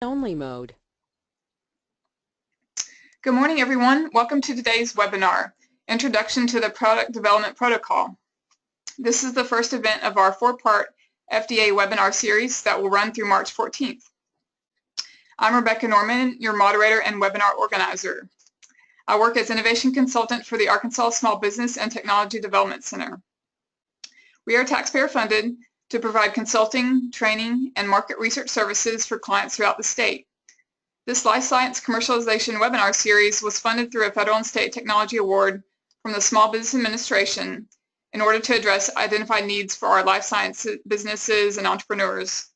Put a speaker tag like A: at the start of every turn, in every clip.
A: Only mode.
B: Good morning, everyone. Welcome to today's webinar, Introduction to the Product Development Protocol. This is the first event of our four-part FDA webinar series that will run through March 14th. I'm Rebecca Norman, your moderator and webinar organizer. I work as innovation consultant for the Arkansas Small Business and Technology Development Center. We are taxpayer funded to provide consulting, training, and market research services for clients throughout the state. This Life Science Commercialization webinar series was funded through a federal and state technology award from the Small Business Administration in order to address identified needs for our life science businesses and entrepreneurs.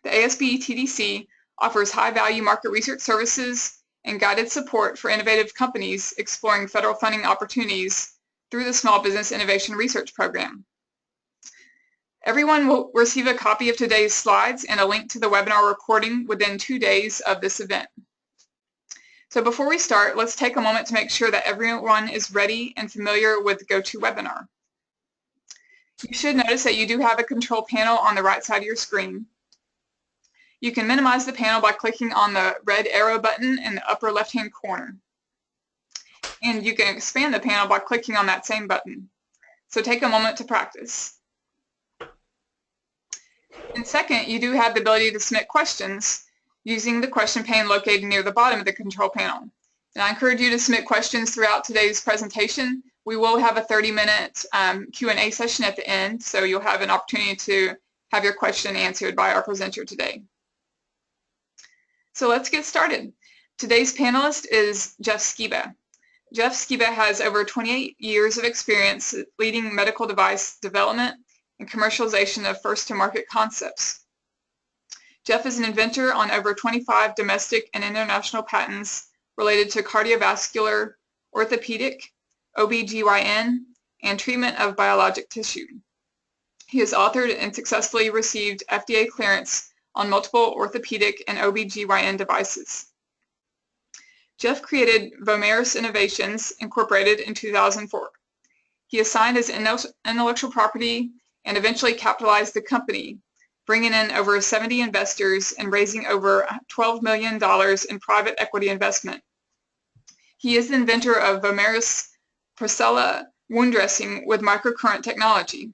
B: The ASBTDC offers high-value market research services and guided support for innovative companies exploring federal funding opportunities through the Small Business Innovation Research Program. Everyone will receive a copy of today's slides and a link to the webinar recording within 2 days of this event. So before we start, let's take a moment to make sure that everyone is ready and familiar with GoToWebinar. You should notice that you do have a control panel on the right side of your screen. You can minimize the panel by clicking on the red arrow button in the upper left-hand corner. And you can expand the panel by clicking on that same button. So take a moment to practice. And second, you do have the ability to submit questions using the question pane located near the bottom of the control panel. And I encourage you to submit questions throughout today's presentation. We will have a 30-minute Q&A session at the end, so you'll have an opportunity to have your question answered by our presenter today. So let's get started. Today's panelist is Jeff Skiba. Jeff Skiba has over 28 years of experience leading medical device development and commercialization of first-to-market concepts. Jeff is an inventor on over 25 domestic and international patents related to cardiovascular, orthopedic, OB/GYN, and treatment of biologic tissue. He has authored and successfully received FDA clearance on multiple orthopedic and OB/GYN devices. Jeff created Vomeris Innovations, Incorporated in 2004. He assigned his intellectual property and eventually capitalized the company, bringing in over 70 investors and raising over $12 million in private equity investment. He is the inventor of Vomeris Procella wound dressing with microcurrent technology.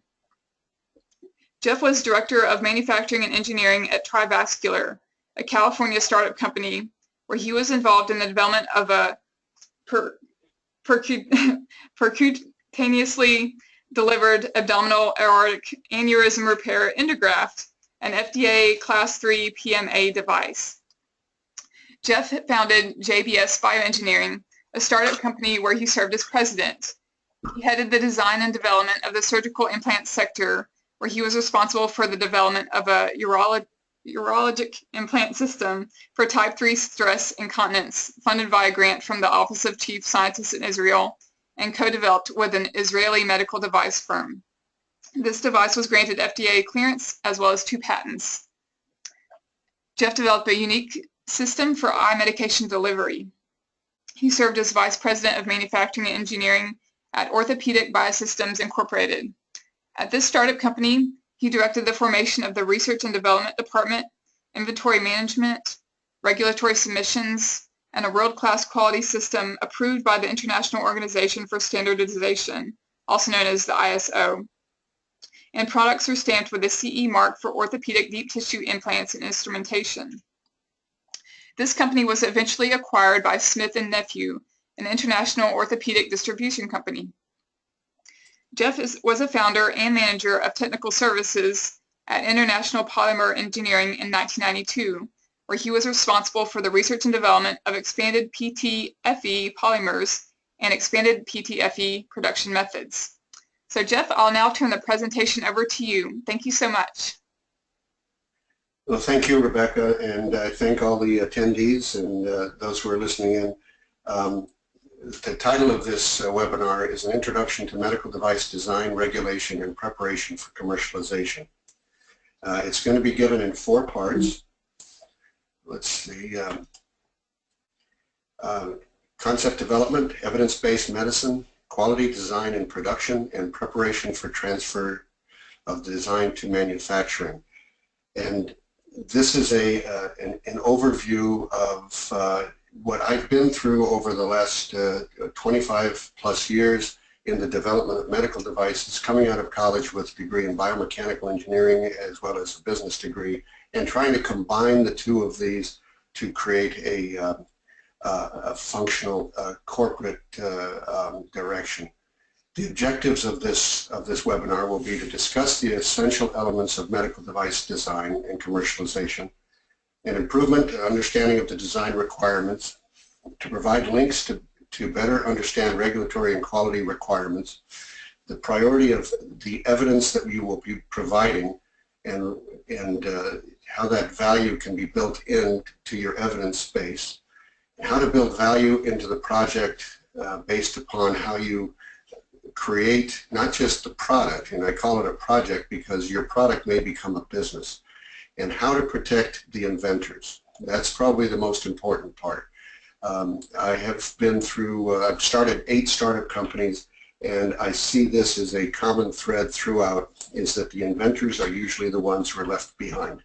B: Jeff was director of manufacturing and engineering at Trivascular, a California startup company, where he was involved in the development of a percutaneously delivered abdominal aortic aneurysm repair endograft, an FDA Class 3 PMA device. Jeff founded JBS Bioengineering, a startup company where he served as president. He headed the design and development of the surgical implant sector, where he was responsible for the development of a urologic implant system for type 3 stress incontinence, funded by a grant from the Office of Chief Scientist in Israel, and co-developed with an Israeli medical device firm. This device was granted FDA clearance as well as 2 patents. Jeff developed a unique system for eye medication delivery. He served as Vice President of Manufacturing and Engineering at Orthopedic Biosystems Incorporated. At this startup company, he directed the formation of the Research and Development Department, inventory management, regulatory submissions, and a world-class quality system approved by the International Organization for Standardization, also known as the ISO. And products were stamped with a CE mark for orthopedic deep tissue implants and instrumentation. This company was eventually acquired by Smith & Nephew, an international orthopedic distribution company. Jeff was a founder and manager of technical services at International Polymer Engineering in 1992, where he was responsible for the research and development of expanded PTFE polymers and expanded PTFE production methods. So Jeff, I'll now turn the presentation over to you. Thank you so much.
C: Well, thank you, Rebecca, and I thank all the attendees and those who are listening in. The title of this webinar is an Introduction to Medical Device Design, Regulation, and Preparation for Commercialization. It's going to be given in 4 parts. Let's see. Concept development, evidence-based medicine, quality design and production, and preparation for transfer of design to manufacturing. And this is an overview of what I've been through over the last 25 plus years in the development of medical devices, coming out of college with a degree in biomechanical engineering as well as a business degree, and trying to combine the two of these to create a functional corporate direction. The objectives of this webinar will be to discuss the essential elements of medical device design and commercialization, an improvement and understanding of the design requirements, to provide links to better understand regulatory and quality requirements, the priority of the evidence that you will be providing, and how that value can be built into your evidence base, and how to build value into the project based upon how you create not just the product, and I call it a project because your product may become a business, and how to protect the inventors. That's probably the most important part. I have been through, I've started 8 startup companies, and I see this as a common thread throughout, is that the inventors are usually the ones who are left behind.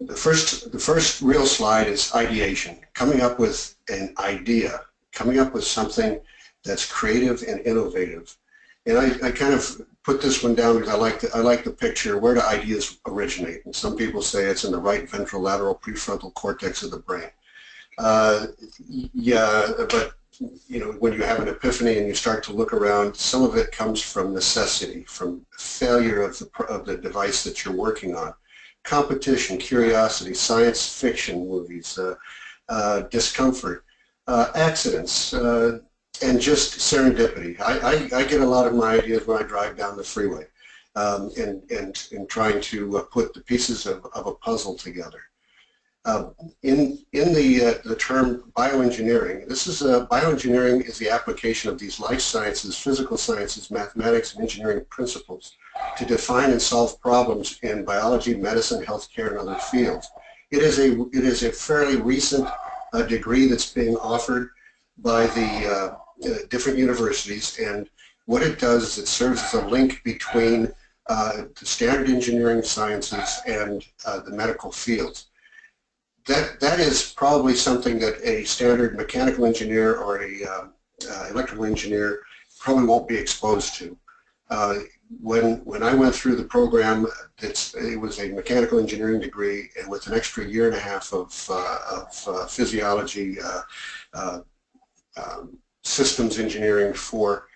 C: The first real slide is ideation, coming up with an idea, coming up with something that's creative and innovative. And I kind of put this one down because I like the picture, where do ideas originate? And some people say it's in the right ventrolateral prefrontal cortex of the brain. Yeah, but you know, when you have an epiphany and you start to look around, some of it comes from necessity, from failure of the device that you're working on. Competition, curiosity, science fiction movies, discomfort, accidents, and just serendipity. I get a lot of my ideas when I drive down the freeway and trying to put the pieces of a puzzle together. In the term bioengineering, bioengineering is the application of these life sciences, physical sciences, mathematics, and engineering principles to define and solve problems in biology, medicine, healthcare, and other fields. It is a fairly recent degree that's being offered by the different universities, and what it does is it serves as a link between the standard engineering sciences and the medical fields. That is probably something that a standard mechanical engineer or a electrical engineer probably won't be exposed to. When I went through the program, it was a mechanical engineering degree, and with an extra 1.5 years of physiology, systems engineering for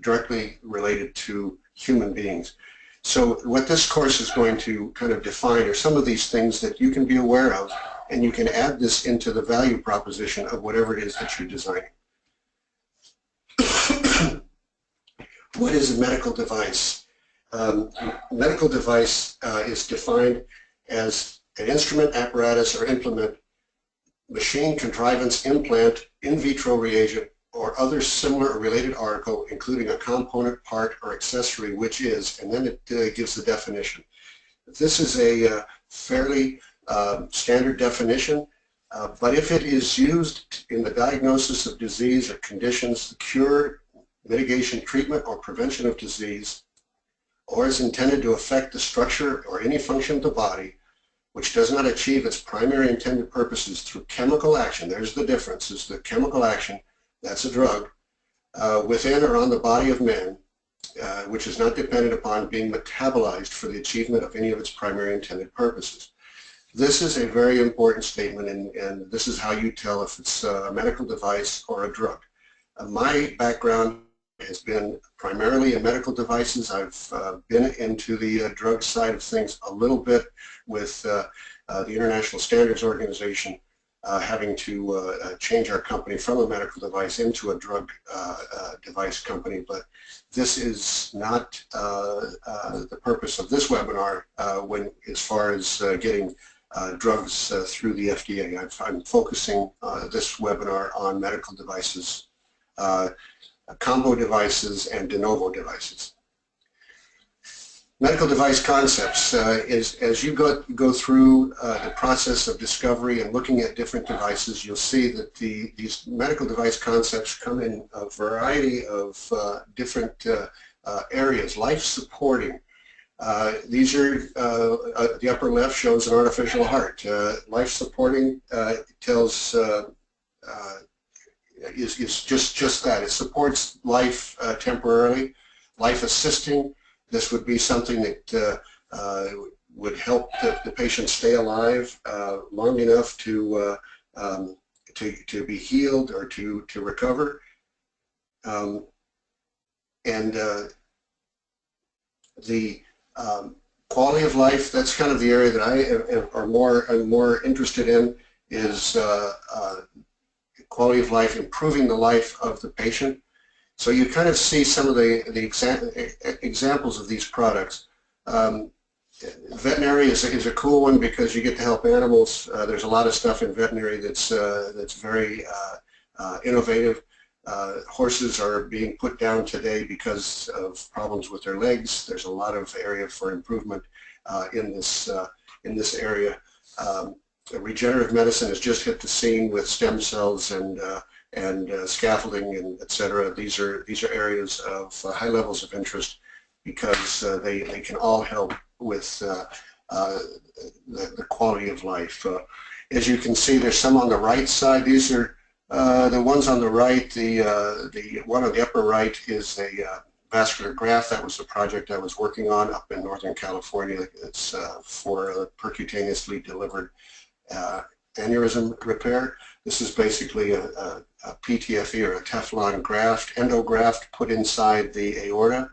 C: directly related to human beings. So what this course is going to kind of define are some of these things that you can be aware of, and you can add this into the value proposition of whatever it is that you're designing. What is a medical device? Medical device is defined as an instrument, apparatus, or implement, machine, contrivance, implant, in vitro reagent, or other similar or related article, including a component, part, or accessory, which is, and then it gives the definition. This is a fairly standard definition, but if it is used in the diagnosis of disease or conditions, the cure, mitigation, treatment, or prevention of disease, or is intended to affect the structure or any function of the body, which does not achieve its primary intended purposes through chemical action, there's the difference, is the chemical action, that's a drug, within or on the body of man, which is not dependent upon being metabolized for the achievement of any of its primary intended purposes. This is a very important statement, and this is how you tell if it's a medical device or a drug. My background has been primarily in medical devices. I've been into the drug side of things a little bit with the International Standards Organization, having to change our company from a medical device into a drug device company, but this is not the purpose of this webinar as far as getting drugs through the FDA. I'm focusing this webinar on medical devices, combo devices, and de novo devices. Medical device concepts is, as you go through the process of discovery and looking at different devices, you'll see that these medical device concepts come in a variety of different areas, life supporting, These are, the upper left shows an artificial heart. Life supporting tells, is just that. It supports life temporarily. Life assisting, this would be something that would help the patient stay alive long enough to be healed or to recover. The quality of life, that's kind of the area that I'm more interested in, is quality of life, improving the life of the patient. So you kind of see some of the examples of these products. Veterinary is a cool one because you get to help animals. There's a lot of stuff in veterinary that's very innovative. Horses are being put down today because of problems with their legs. There's a lot of area for improvement in this area. Regenerative medicine has just hit the scene with stem cells and scaffolding and etc. These are areas of high levels of interest because they can all help with the quality of life. As you can see, there's some on the right side. These are the ones on the right. The one on the upper right is a vascular graft. That was the project I was working on up in Northern California. It's for percutaneously delivered aneurysm repair. This is basically a PTFE or a Teflon graft, endograft, put inside the aorta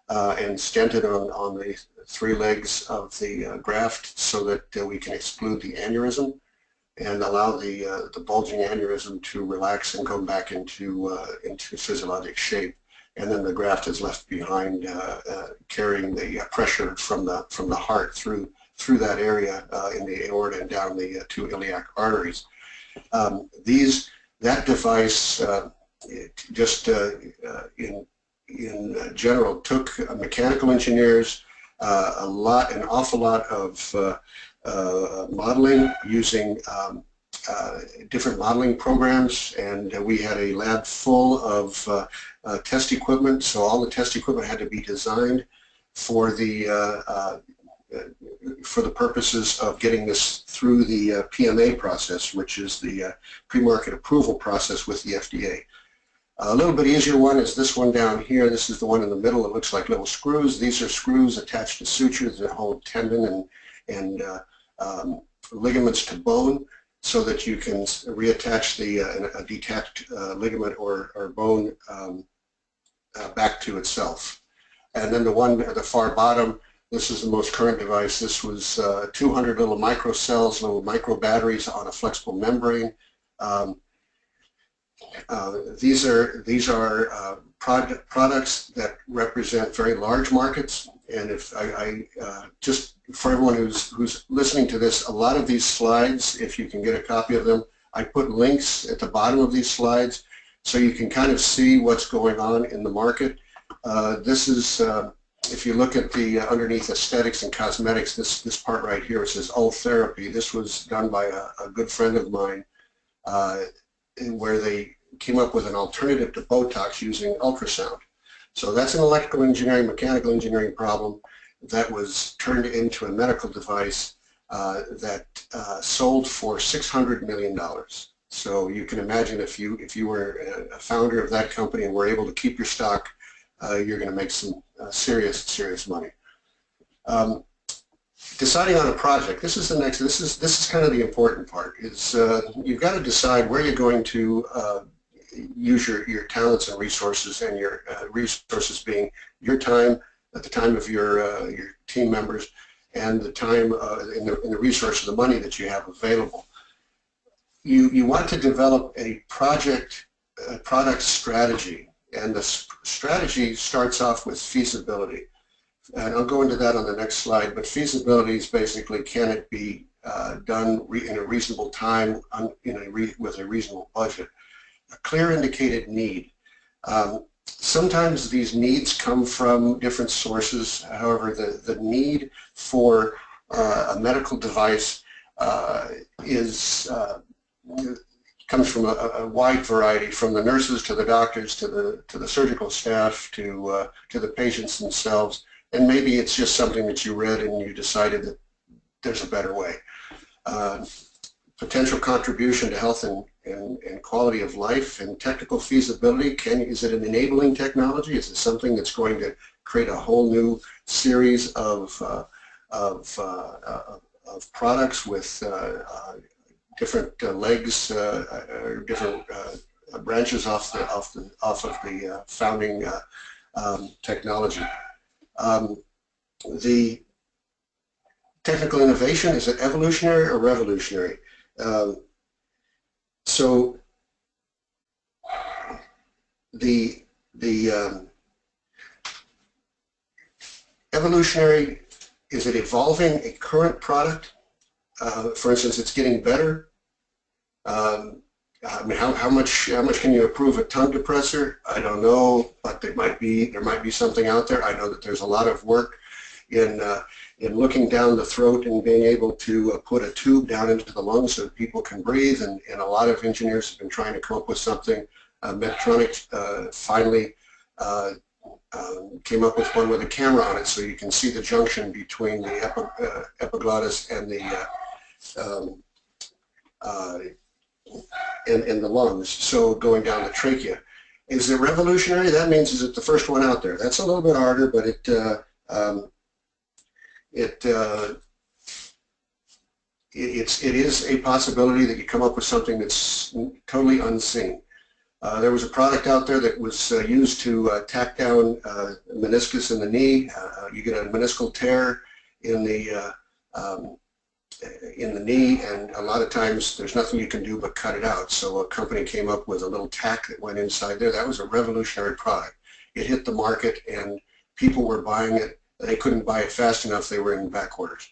C: and stented on the three legs of the graft so that we can exclude the aneurysm and allow the bulging aneurysm to relax and go back into physiologic shape. And then the graft is left behind, carrying the pressure from the heart through that area in the aorta and down the two iliac arteries. That device just in general took mechanical engineers, an awful lot of modeling using different modeling programs, and we had a lab full of test equipment. So all the test equipment had to be designed for the purposes of getting this through the PMA process, which is the pre-market approval process with the FDA. A little bit easier one is this one down here. This is the one in the middle. It looks like little screws. These are screws attached to sutures that hold tendon and ligaments to bone so that you can reattach a detached ligament or bone back to itself. And then the one at the far bottom, this is the most current device. This was 200 little microcells, little micro batteries on a flexible membrane. These are products that represent very large markets, and if just for everyone who's listening to this, a lot of these slides, if you can get a copy of them, I put links at the bottom of these slides so you can kind of see what's going on in the market. This is if you look at the underneath aesthetics and cosmetics, this part right here, it says therapy. This was done by a good friend of mine, where they came up with an alternative to Botox using ultrasound. So that's an electrical engineering, mechanical engineering problem that was turned into a medical device that sold for $600 million. So you can imagine if you were a founder of that company and were able to keep your stock, you're going to make some serious money. Deciding on a project. This is the next. This is kind of the important part. Is you've got to decide where you're going to use your talents and resources, and your resources being your time at the time of your team members, and the time in the resource of the money that you have available. You want to develop a product strategy, and the strategy starts off with feasibility. And I'll go into that on the next slide, but feasibility is basically, can it be done in a reasonable time with a reasonable budget? A clear indicated need. Sometimes these needs come from different sources. However, the need for a medical device comes from a wide variety, from the nurses to the doctors to the surgical staff to the patients themselves. and maybe it's just something that you read and you decided that there's a better way. Potential contribution to health and quality of life and technical feasibility. Is it an enabling technology? Is it something that's going to create a whole new series of products with different legs or different branches off of the founding technology? The technical innovation, is it evolutionary or revolutionary? So the evolutionary, is it evolving a current product? For instance, it's getting better. I mean, how much can you improve a tongue depressor? I don't know, but there might be something out there. I know that there's a lot of work in looking down the throat and being able to put a tube down into the lungs so that people can breathe, and a lot of engineers have been trying to come up with something. Medtronic finally came up with one with a camera on it so you can see the junction between the epiglottis and the lungs, so going down the trachea. Is it revolutionary? That means is it the first one out there? That's a little bit harder, but it is a possibility that you come up with something that's totally unseen. There was a product out there that was used to tack down meniscus in the knee. You get a meniscal tear in the knee, and a lot of times there's nothing you can do but cut it out. So a company came up with a little tack that went inside there. That was a revolutionary product. It hit the market and people were buying it. They couldn't buy it fast enough. They were in back orders.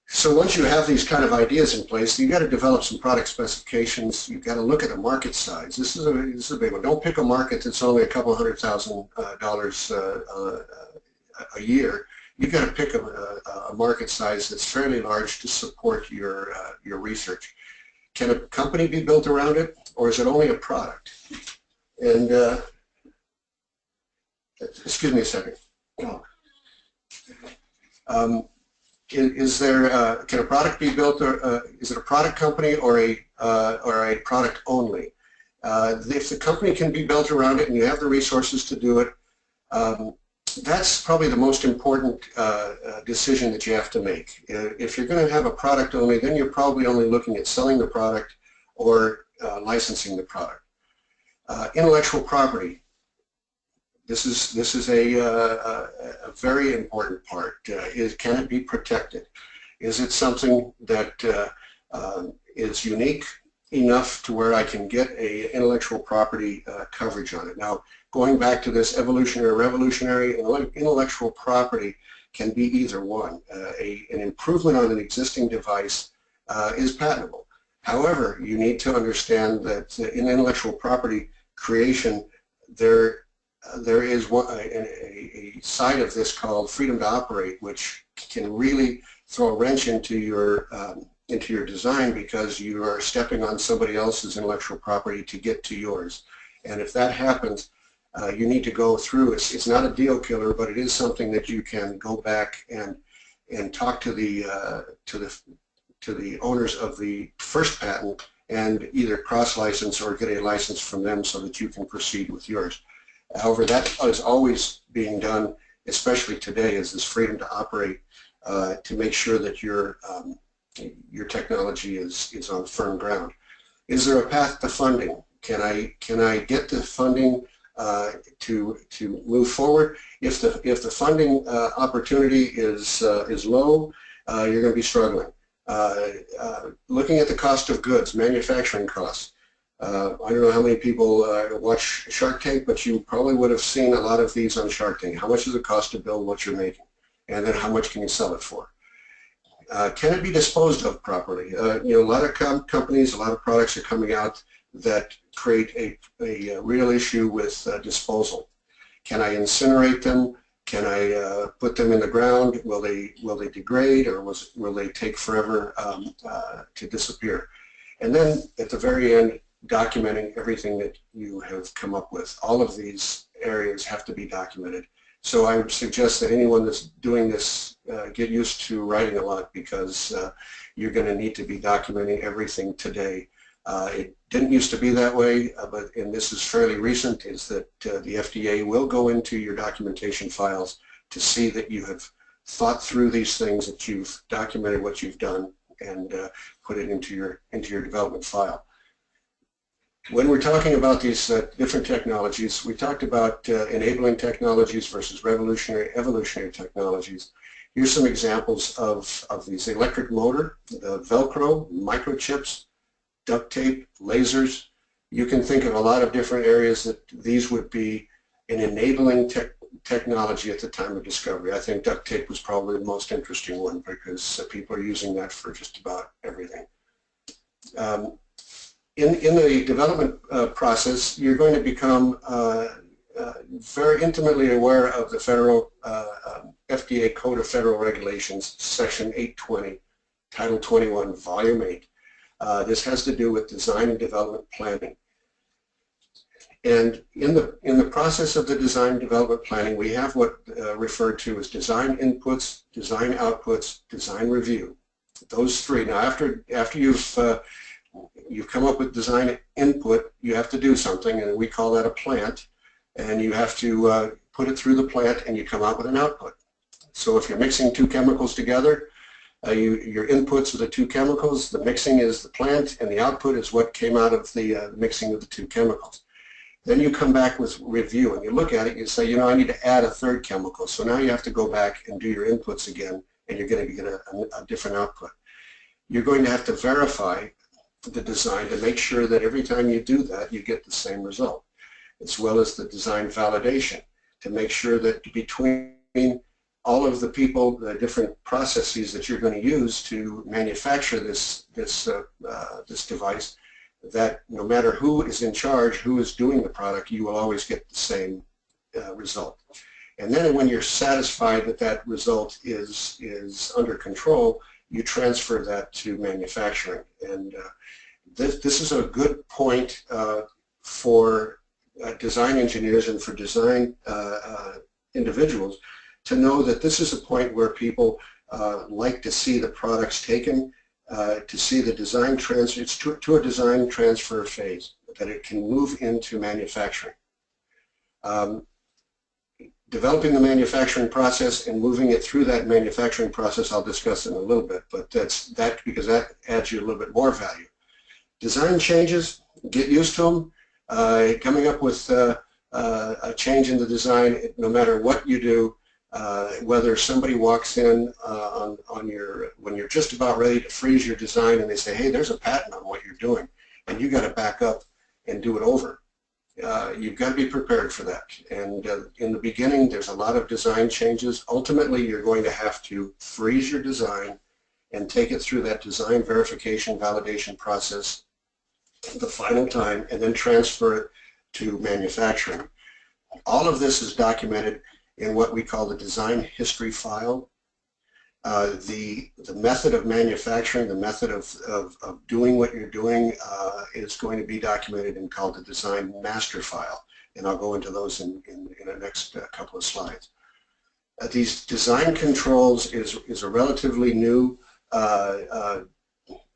C: So once you have these kind of ideas in place, you've got to develop some product specifications. You've got to look at the market size. This is a big one. Don't pick a market that's only a couple $100,000 a year. You've got to pick a market size that's fairly large to support your research. Can a company be built around it, or is it only a product? And excuse me a second. Can a product be built, or is it a product company or a product only? If the company can be built around it and you have the resources to do it, that's probably the most important decision that you have to make. If you're going to have a product only, then you're probably only looking at selling the product or licensing the product. Intellectual property. This is a very important part. Can it be protected? Is it something that is unique enough to where I can get a intellectual property coverage on it? Now, going back to this evolutionary or revolutionary, intellectual property can be either one. An improvement on an existing device is patentable. However, you need to understand that in intellectual property creation, there is a side of this called freedom to operate, which can really throw a wrench into your design, because you are stepping on somebody else's intellectual property to get to yours. And if that happens, you need to go through. It's not a deal killer, but it is something that you can go back and talk to the owners of the first patent and either cross-license or get a license from them so that you can proceed with yours. However, that is always being done, especially today, is this freedom to operate to make sure that your technology is on firm ground. Is there a path to funding? Can I get the funding to move forward? If the funding opportunity is low, you're going to be struggling. Looking at the cost of goods, manufacturing costs. I don't know how many people watch Shark Tank, but you probably would have seen a lot of these on Shark Tank. How much does it cost to build what you're making? And then how much can you sell it for? Can it be disposed of properly? A lot of companies, a lot of products are coming out that create a real issue with disposal. Can I incinerate them? Can I put them in the ground? Will they degrade, or will they take forever to disappear? And then at the very end, documenting everything that you have come up with. All of these areas have to be documented So I would suggest that anyone that's doing this get used to writing a lot, because you're going to need to be documenting everything today. It didn't used to be that way, and this is fairly recent, is that the FDA will go into your documentation files to see that you have thought through these things, that you've documented what you've done, and put it into your development file. When we're talking about these different technologies, we talked about enabling technologies versus revolutionary, evolutionary technologies. Here's some examples of these: electric motor, Velcro, microchips, duct tape, lasers. You can think of a lot of different areas that these would be an enabling technology at the time of discovery. I think duct tape was probably the most interesting one, because people are using that for just about everything. In the development process, you're going to become very intimately aware of the federal FDA Code of Federal Regulations, Section 820, Title 21, Volume 8. This has to do with design and development planning. And in the process of the design and development planning, we have what referred to as design inputs, design outputs, design review. Those three. Now, after you've come up with design input, you have to do something, and we call that a plant, and you have to put it through the plant, and you come out with an output. So if you're mixing two chemicals together, your inputs are the two chemicals, the mixing is the plant, and the output is what came out of the mixing of the two chemicals. Then you come back with review, and you look at it, and you say, you know, I need to add a third chemical. So now you have to go back and do your inputs again, and you're going to get a different output. You're going to have to verify the design to make sure that every time you do that, you get the same result, as well as the design validation to make sure that between all of the people, the different processes that you're going to use to manufacture this device, that no matter who is in charge, who is doing the product, you will always get the same result. And then when you're satisfied that that result is under control, you transfer that to manufacturing. And this is a good point for design engineers and for design individuals to know that this is a point where people like to see the products taken, to see the design transfer. It's to a design transfer phase, that it can move into manufacturing. Developing the manufacturing process and moving it through that manufacturing process, I'll discuss in a little bit, but that's because that adds you a little bit more value. Design changes, get used to them. Coming up with a change in the design, no matter what you do, whether somebody walks in when you're just about ready to freeze your design and they say, hey, there's a patent on what you're doing, and you got to back up and do it over. You've got to be prepared for that. And in the beginning, there's a lot of design changes. Ultimately, you're going to have to freeze your design and take it through that design verification validation process the final time, and then transfer it to manufacturing. All of this is documented in what we call the design history file. The method of manufacturing, the method of doing what you're doing is going to be documented and called the design master file, and I'll go into those in the next couple of slides. These design controls is a relatively new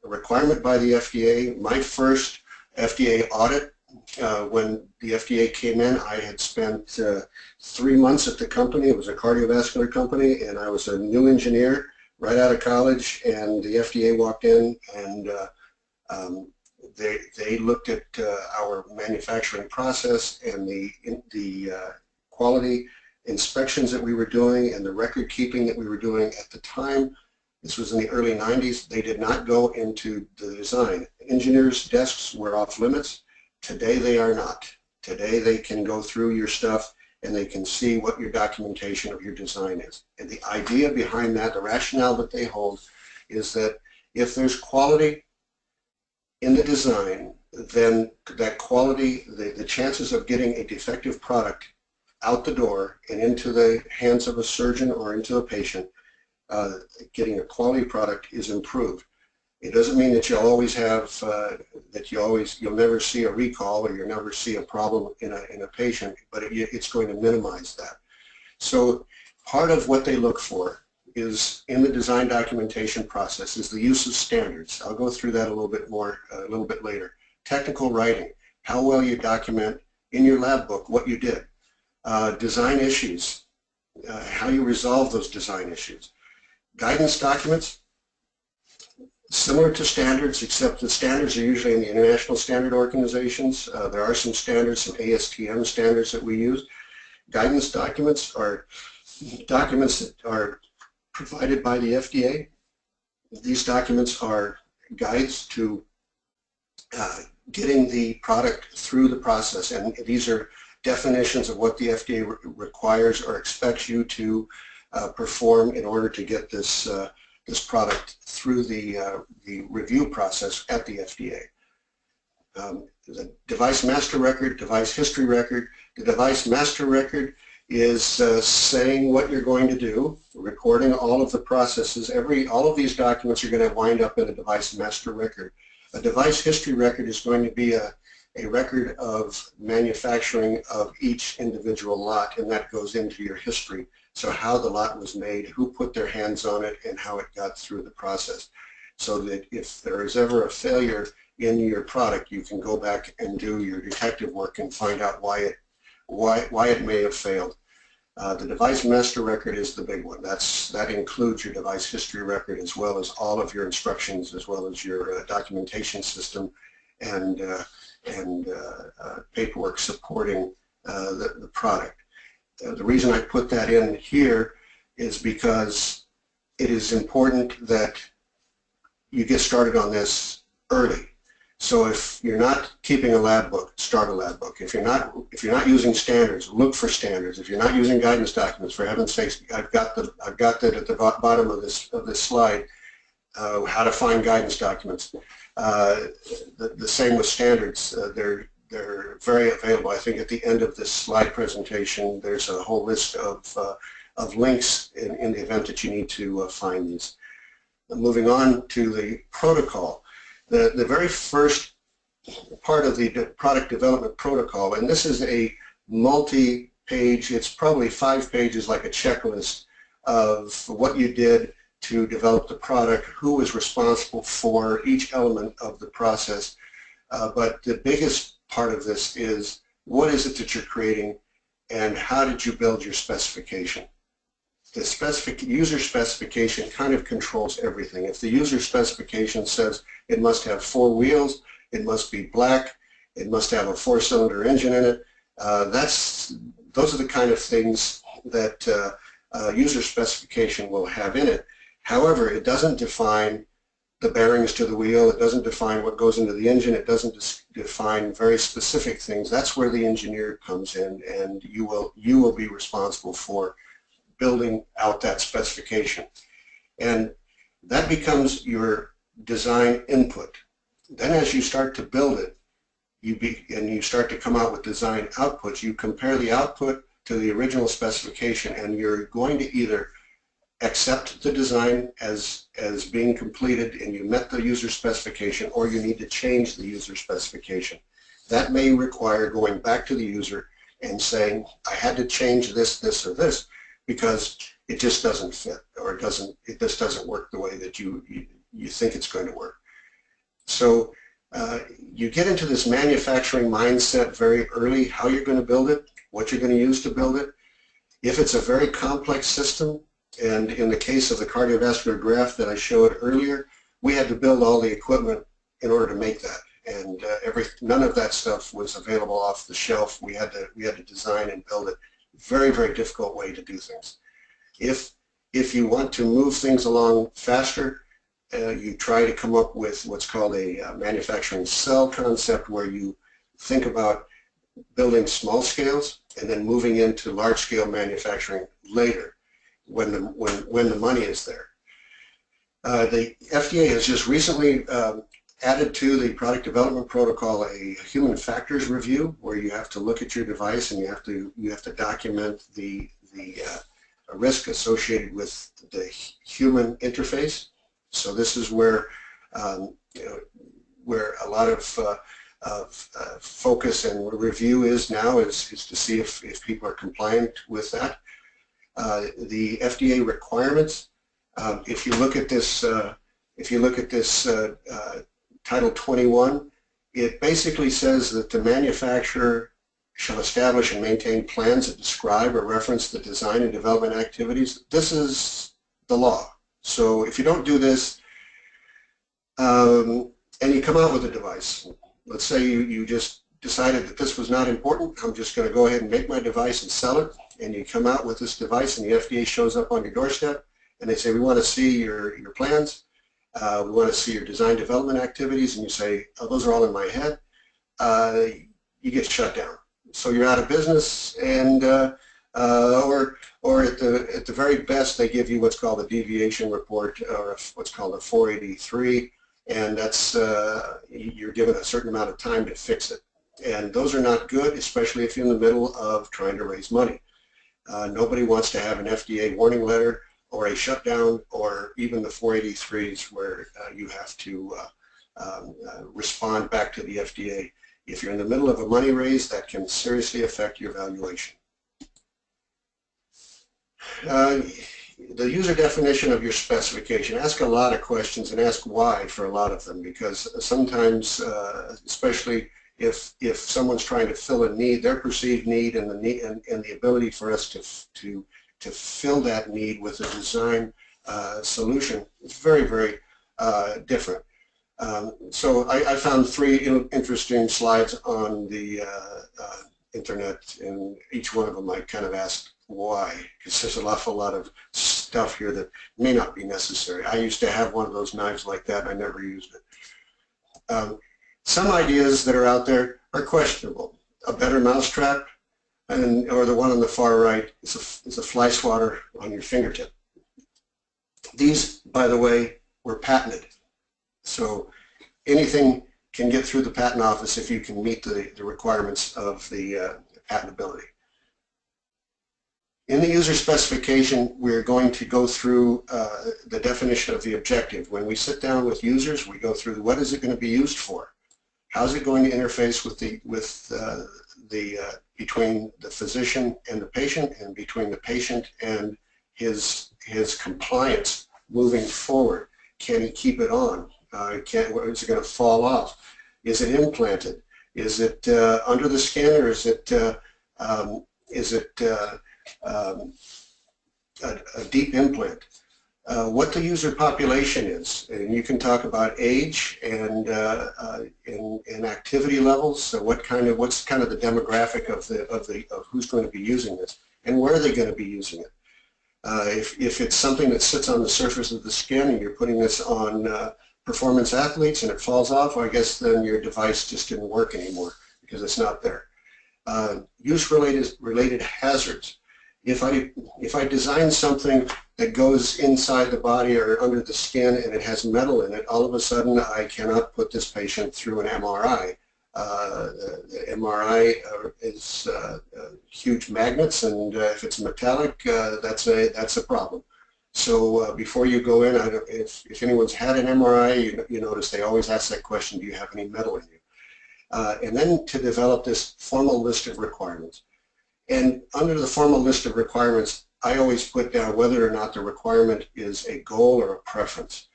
C: requirement by the FDA. My first FDA audit, when the FDA came in, I had spent 3 months at the company. It was a cardiovascular company, and I was a new engineer right out of college, and the FDA walked in, and they looked at our manufacturing process and the quality inspections that we were doing and the record keeping that we were doing at the time. This was in the early 90s. They did not go into the design. Engineers' desks were off limits. Today they are not. Today they can go through your stuff and they can see what your documentation of your design is. And the idea behind that, the rationale that they hold, is that if there's quality in the design, then that quality, the chances of getting a defective product out the door and into the hands of a surgeon or into a patient, getting a quality product is improved. It doesn't mean that you'll always have, you'll never see a recall or you'll never see a problem in a patient, but it's going to minimize that. So part of what they look for is in the design documentation process is the use of standards. I'll go through that a little bit more, a little bit later. Technical writing, how well you document in your lab book what you did. Design issues, how you resolve those design issues. Guidance documents, similar to standards, except the standards are usually in the international standard organizations. There are some standards, some ASTM standards that we use. Guidance documents are documents that are provided by the FDA. These documents are guides to getting the product through the process, and these are definitions of what the FDA requires or expects you to perform in order to get this this product through the review process at the FDA. The device master record, device history record. The device master record is saying what you're going to do, recording all of the processes. All of these documents are going to wind up in a device master record. A device history record is going to be a record of manufacturing of each individual lot, and that goes into your history. So how the lot was made, who put their hands on it, and how it got through the process. So that if there is ever a failure in your product, you can go back and do your detective work and find out why it may have failed. The device master record is the big one. That includes your device history record as well as all of your instructions, as well as your documentation system and paperwork supporting the product. The reason I put that in here is because it is important that you get started on this early. So if you're not keeping a lab book, start a lab book. If you're not using standards, look for standards. If you're not using guidance documents, for heaven's sakes, I've got that at the bottom of this slide. How to find guidance documents. The same with standards. They're very available. I think at the end of this slide presentation, there's a whole list of links in the event that you need to find these. Moving on to the protocol. The very first part of the product development protocol, and this is a multi-page, it's probably 5 pages like a checklist of what you did to develop the product, who was responsible for each element of the process. But the biggest part of this is what is it that you're creating and how did you build your specification. The user specification kind of controls everything. If the user specification says it must have 4 wheels, it must be black, it must have a 4-cylinder engine in it, those are the kind of things that user specification will have in it. However, it doesn't define the bearings to the wheel, it doesn't define what goes into the engine, it doesn't define very specific things. That's where the engineer comes in, and you will be responsible for building out that specification. And that becomes your design input. Then as you start to build it, you start to come out with design outputs, you compare the output to the original specification, and you're going to either accept the design as being completed and you met the user specification, or you need to change the user specification. That may require going back to the user and saying, I had to change this, this, or this, because it just doesn't fit, or it just doesn't work the way that you think it's going to work. So you get into this manufacturing mindset very early, how you're going to build it, what you're going to use to build it. If it's a very complex system, and in the case of the cardiovascular graft that I showed earlier, we had to build all the equipment in order to make that, and none of that stuff was available off the shelf. We had to design and build it. Very, very difficult way to do things. If you want to move things along faster, you try to come up with what's called a manufacturing cell concept, where you think about building small scales and then moving into large-scale manufacturing later when the money is there. The FDA has just recently added to the product development protocol a human factors review, where you have to look at your device and you have to document the risk associated with the human interface. So this is where where a lot of focus and review is now, is to see if people are compliant with that. The FDA requirements, if you look at this, Title 21, it basically says that the manufacturer shall establish and maintain plans that describe or reference the design and development activities. This is the law. So if you don't do this, and you come out with a device, let's say you just decided that this was not important, I'm just going to go ahead and make my device and sell it, and you come out with this device and the FDA shows up on your doorstep and they say, we want to see your plans, we want to see your design development activities, and you say, oh, those are all in my head, you get shut down. So you're out of business, and or at the very best they give you what's called a deviation report, or what's called a 483, and that's you're given a certain amount of time to fix it. And those are not good, especially if you're in the middle of trying to raise money. Nobody wants to have an FDA warning letter or a shutdown, or even the 483s where you have to respond back to the FDA. If you're in the middle of a money raise, that can seriously affect your valuation. The user definition of your specification. Ask a lot of questions and ask why for a lot of them, because sometimes, especially if someone's trying to fill a need, their perceived need, and the ability for us to fill that need with a design solution is very, very different. So I found 3 interesting slides on the internet, and each one of them I kind of asked why, because there's an awful lot of stuff here that may not be necessary. I used to have one of those knives like that, and I never used it. Some ideas that are out there are questionable. A better mousetrap, or the one on the far right is a fly swatter on your fingertip. These, by the way, were patented. So anything can get through the patent office if you can meet the requirements of the patentability. In the user specification, we're going to go through the definition of the objective. When we sit down with users, we go through what is it going to be used for? How's it going to interface between the physician and the patient, and between the patient and his compliance moving forward? Can he keep it on? Is it going to fall off? Is it implanted? Is it under the skin, or is it a deep implant? What the user population is, and you can talk about age and activity levels. So what's kind of the demographic of who's going to be using this, and where are they going to be using it? If it's something that sits on the surface of the skin and you're putting this on performance athletes and it falls off, well, I guess then your device just didn't work anymore because it's not there. Use-related hazards. If I design something that goes inside the body or under the skin and it has metal in it, all of a sudden I cannot put this patient through an MRI. The MRI is huge magnets, and if it's metallic, that's a problem. So before you go in, if anyone's had an MRI, you notice they always ask that question, do you have any metal in you? And then to develop this formal list of requirements. And under the formal list of requirements, I always put down whether or not the requirement is a goal or a preference.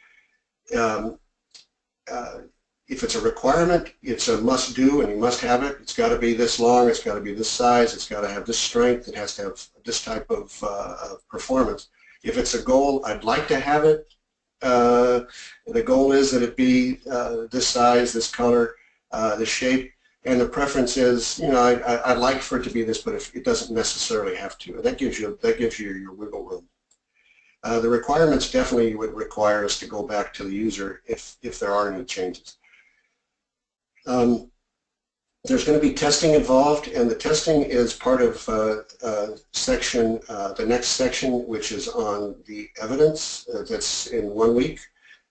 C: If it's a requirement, it's a must-do, and you must have it. It's got to be this long, it's got to be this size, it's got to have this strength, it has to have this type of performance. If it's a goal, I'd like to have it. The goal is that it be this size, this color, this shape. And the preference is, I'd like for it to be this, but if it doesn't necessarily have to. That gives you your wiggle room. The requirements definitely would require us to go back to the user if there are any changes. There's going to be testing involved, and the testing is part of the next section, which is on the evidence. That's in 1 week.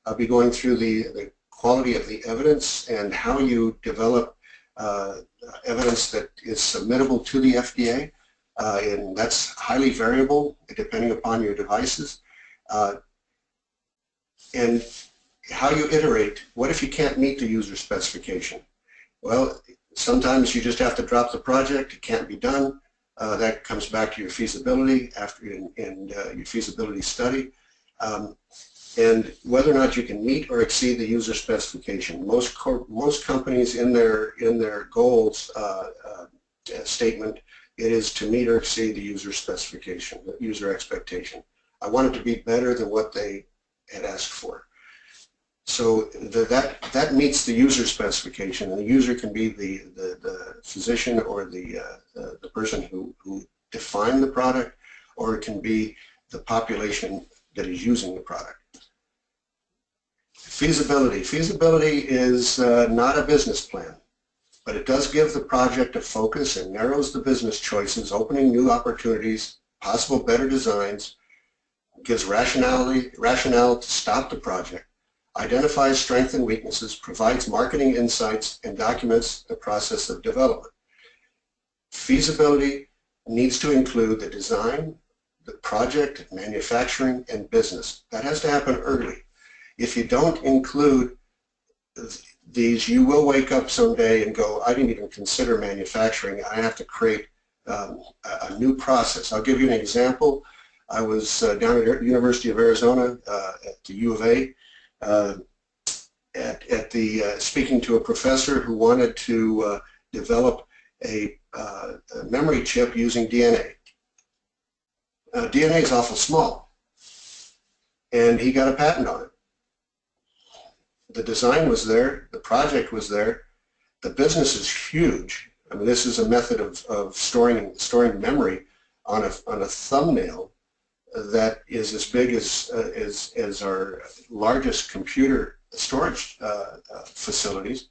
C: I'll be going through the quality of the evidence and how you develop evidence that is submittable to the FDA, and that's highly variable depending upon your devices. And how you iterate. What if you can't meet the user specification? Well, sometimes you just have to drop the project. It can't be done. That comes back to your feasibility after your feasibility study. And whether or not you can meet or exceed the user specification. Most companies in their goals statement, it is to meet or exceed the user specification, the user expectation. I want it to be better than what they had asked for. So that meets the user specification, and the user can be the physician or the person who defined the product, or it can be the population that is using the product. Feasibility. Feasibility is not a business plan, but it does give the project a focus and narrows the business choices, opening new opportunities, possible better designs, gives rationale to stop the project, identifies strengths and weaknesses, provides marketing insights, and documents the process of development. Feasibility needs to include the design, the project, manufacturing, and business. That has to happen early. If you don't include these, you will wake up someday and go, I didn't even consider manufacturing. I have to create a new process. I'll give you an example. I was down at the University of Arizona at the U of A speaking to a professor who wanted to develop a memory chip using DNA. DNA is awful small, and he got a patent on it. The design was there, the project was there, the business is huge. I mean, this is a method of storing memory on a thumbnail that is as big as our largest computer storage facilities,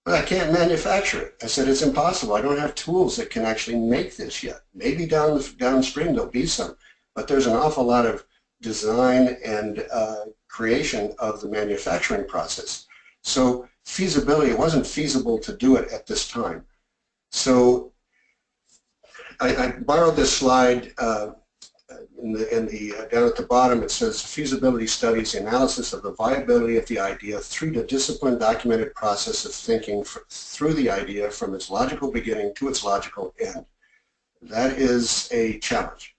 C: but I can't manufacture it. I said, it's impossible. I don't have tools that can actually make this yet. Maybe downstream there'll be some, but there's an awful lot of design and creation of the manufacturing process. So feasibility, it wasn't feasible to do it at this time. So I borrowed this slide down at the bottom. It says feasibility studies, the analysis of the viability of the idea through the disciplined documented process of thinking through the idea from its logical beginning to its logical end. That is a challenge.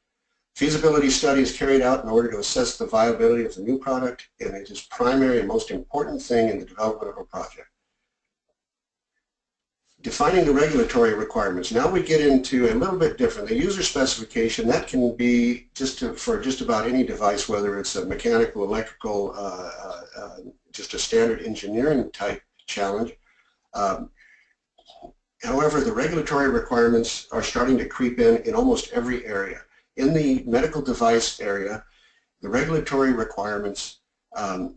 C: Feasibility study is carried out in order to assess the viability of the new product, and it is primary and most important thing in the development of a project. Defining the regulatory requirements. Now we get into a little bit different. The user specification, that can be for just about any device, whether it's a mechanical, electrical, just a standard engineering type challenge. However, the regulatory requirements are starting to creep in almost every area. In the medical device area, the regulatory requirements are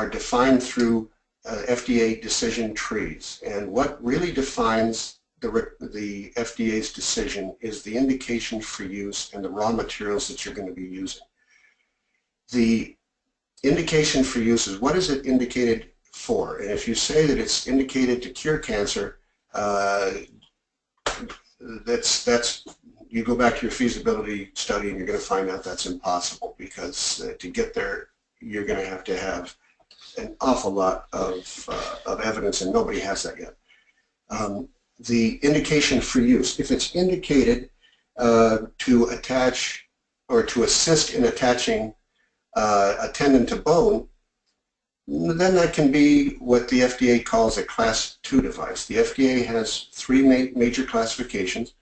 C: defined through FDA decision trees, and what really defines the FDA's decision is the indication for use and the raw materials that you're going to be using. The indication for use is what is it indicated for, and if you say that it's indicated to cure cancer, you go back to your feasibility study and you're going to find out that's impossible, because to get there you're going to have an awful lot of evidence, and nobody has that yet. The indication for use, if it's indicated to attach or to assist in attaching a tendon to bone, then that can be what the FDA calls a Class 2 device. The FDA has three major classifications.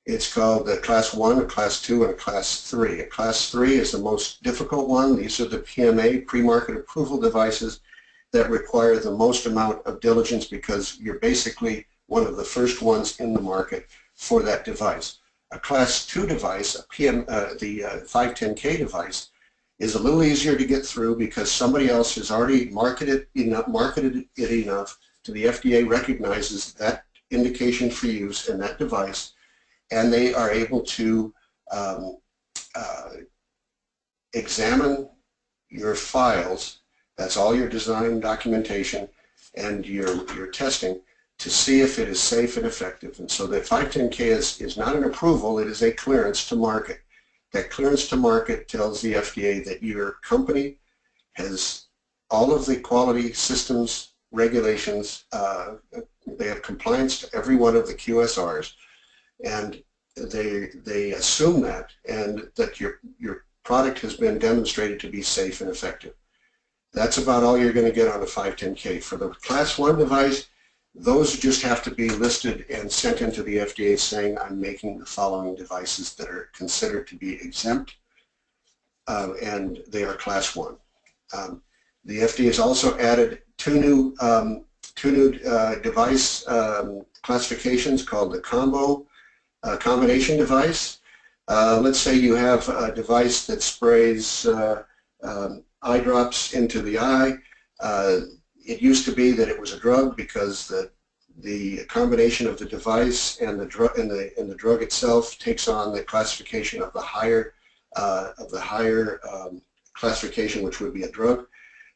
C: It's called a Class 1, a Class 2, and a Class 3. A Class 3 is the most difficult one. These are the PMA, pre-market approval devices, that require the most amount of diligence, because you're basically one of the first ones in the market for that device. A Class 2 device, the 510K device, is a little easier to get through because somebody else has already marketed it enough to the FDA recognizes that indication for use in that device, and they are able to examine your files, that's all your design documentation and your testing, to see if it is safe and effective. And so the 510K is not an approval, it is a clearance to market. That clearance to market tells the FDA that your company has all of the quality systems regulations. They have compliance to every one of the QSRs, and they assume that, and that your product has been demonstrated to be safe and effective. That's about all you're going to get on a 510K. For the Class 1 device, those just have to be listed and sent into the FDA saying, I'm making the following devices that are considered to be exempt, and they are Class 1. The FDA has also added two new device classifications called the combination device. Let's say you have a device that sprays eye drops into the eye. It used to be that it was a drug because the combination of the device and the drug itself takes on the classification of the higher classification, which would be a drug.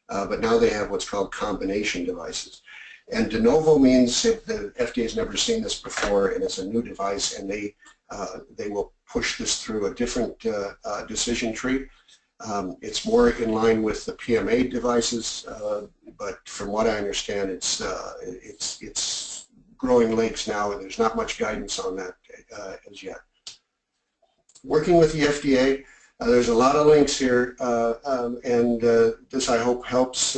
C: But now they have what's called combination devices. And de novo means the FDA has never seen this before, and it's a new device, and they will push this through a different decision tree. It's more in line with the PMA devices, but from what I understand, it's growing legs now, and there's not much guidance on that as yet. Working with the FDA, there's a lot of links here, and this I hope helps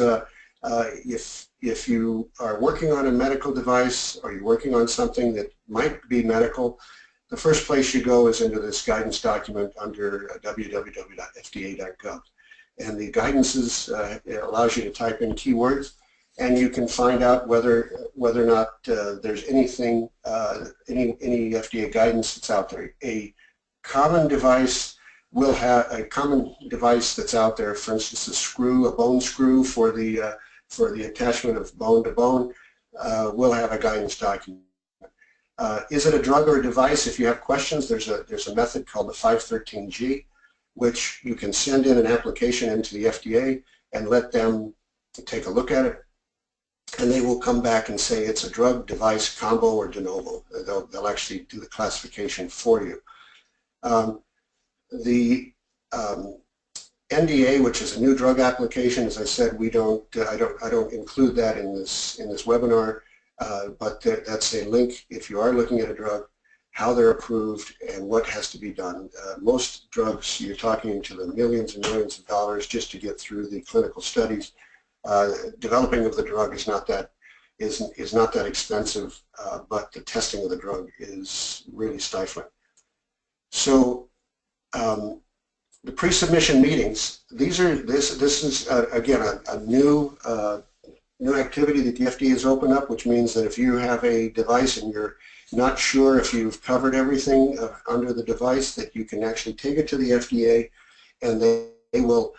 C: if you are working on a medical device or you're working on something that might be medical. The first place you go is into this guidance document under www.fda.gov, and the guidance it allows you to type in keywords, and you can find out whether or not there's anything, any FDA guidance that's out there. A common device will have a common device that's out there. For instance, a bone screw for the attachment of bone to bone will have a guidance document. Is it a drug or a device? If you have questions, there's a method called the 513G, which you can send in an application into the FDA and let them take a look at it, and they will come back and say it's a drug, device, combo, or de novo. They'll actually do the classification for you. The NDA, which is a new drug application, as I said, I don't include that in this webinar, but that's a link if you are looking at a drug, how they're approved and what has to be done. Most drugs, you're talking into the millions and millions of dollars just to get through the clinical studies. Developing of the drug is not that expensive, but the testing of the drug is really stifling. So the pre-submission meetings, this is again a new activity that the FDA has opened up, which means that if you have a device and you're not sure if you've covered everything under the device, that you can actually take it to the FDA, and they will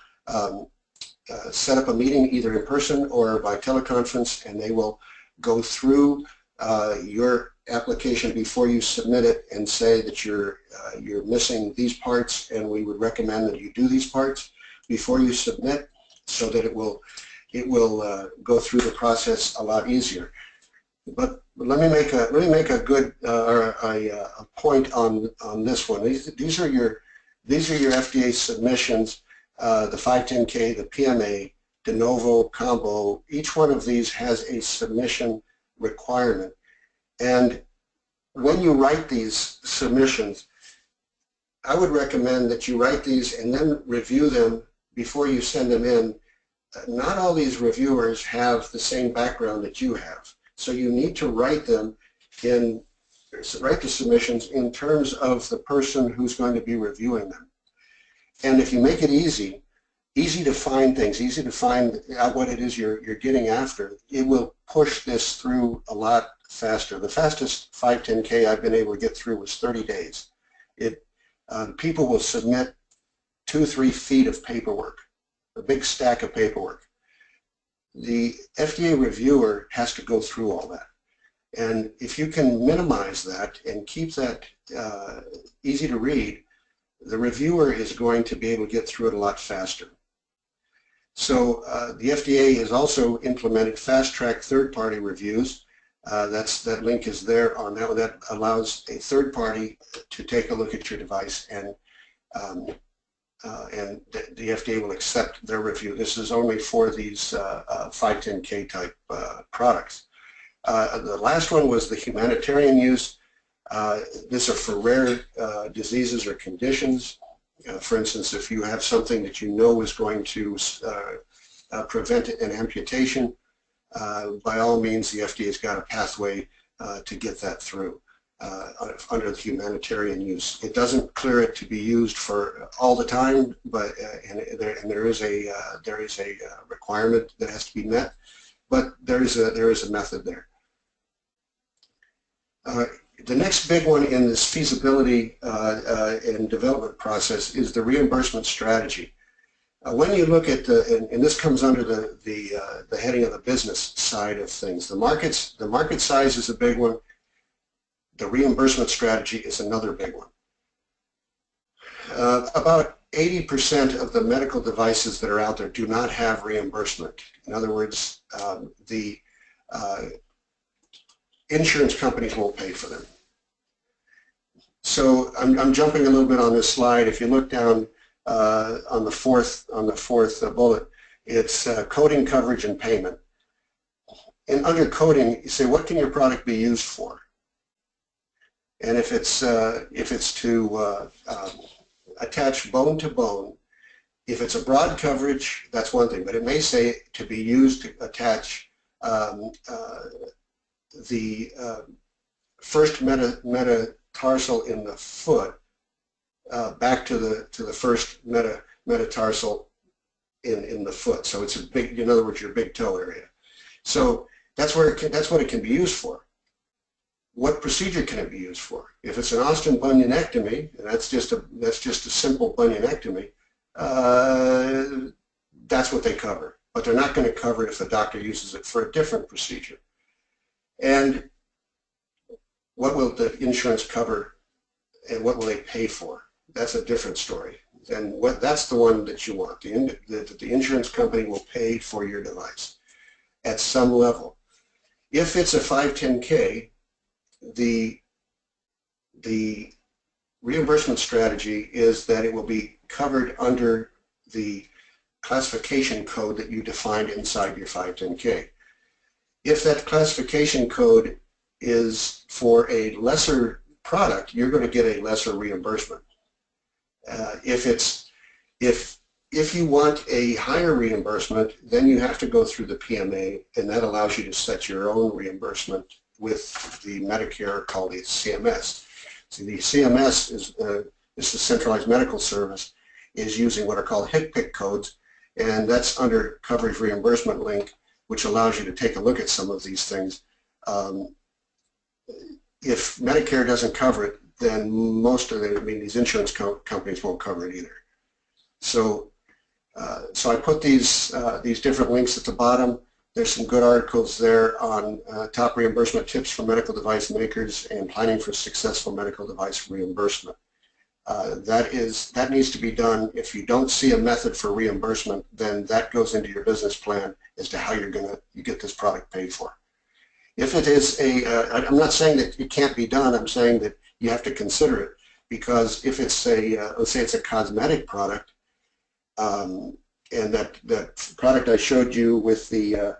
C: set up a meeting either in person or by teleconference, and they will go through your application before you submit it and say that you're missing these parts, and we would recommend that you do these parts before you submit, so that it will go through the process a lot easier. But let me make a good a point on this one. These are your FDA submissions. The 510K, the PMA, de novo, combo. Each one of these has a submission requirement. And when you write these submissions, I would recommend that you write these and then review them before you send them in. Not all these reviewers have the same background that you have, so you need to write the submissions in terms of the person who's going to be reviewing them. And if you make it easy to find things, easy to find out what it is you're getting after, it will push this through a lot faster. The fastest 510K I've been able to get through was 30 days. People will submit 2-3 feet of paperwork, a big stack of paperwork. The FDA reviewer has to go through all that. And if you can minimize that and keep that easy to read, the reviewer is going to be able to get through it a lot faster. So the FDA has also implemented fast-track third-party reviews. That link is there on that. That allows a third party to take a look at your device and and the FDA will accept their review. This is only for these 510K type products. The last one was the humanitarian use. These are for rare diseases or conditions. For instance, if you have something that you know is going to prevent an amputation, by all means, the FDA has got a pathway to get that through under the humanitarian use. It doesn't clear it to be used for all the time, but there is a requirement that has to be met. But there is a method there. The next big one in this feasibility and development process is the reimbursement strategy. When you look at and this comes under the heading of the business side of things. The market size is a big one. The reimbursement strategy is another big one. About 80% of the medical devices that are out there do not have reimbursement. In other words, the insurance companies won't pay for them. So I'm jumping a little bit on this slide. If you look down on the fourth bullet, it's coding, coverage, and payment. And under coding, you say, what can your product be used for? And if it's to attach bone to bone, if it's a broad coverage, that's one thing. But it may say to be used to attach the first metatarsal in the foot back to the first metatarsal in the foot. So it's a big, in other words, your big toe area. So that's what it can be used for. What procedure can it be used for? If it's an Austen bunionectomy, and that's just a simple bunionectomy, that's what they cover. But they're not going to cover it if the doctor uses it for a different procedure. And what will the insurance cover, and what will they pay for? That's a different story. And that's the one that you want. The insurance company will pay for your device at some level. If it's a 510K, the reimbursement strategy is that it will be covered under the classification code that you defined inside your 510K. If that classification code is for a lesser product, you're going to get a lesser reimbursement. If you want a higher reimbursement, then you have to go through the PMA, and that allows you to set your own reimbursement with the Medicare called the CMS. So the CMS is the Centralized Medical Service, is using what are called HCPCS codes, and that's under Coverage Reimbursement Link, which allows you to take a look at some of these things. If Medicare doesn't cover it, then most of these insurance companies won't cover it either. So, so I put these different links at the bottom. There's some good articles there on top reimbursement tips for medical device makers and planning for successful medical device reimbursement. That needs to be done. If you don't see a method for reimbursement, then that goes into your business plan as to how you're going to get this product paid for. If it is I'm not saying that it can't be done. I'm saying that you have to consider it, because if it's let's say it's a cosmetic product, and that product I showed you with the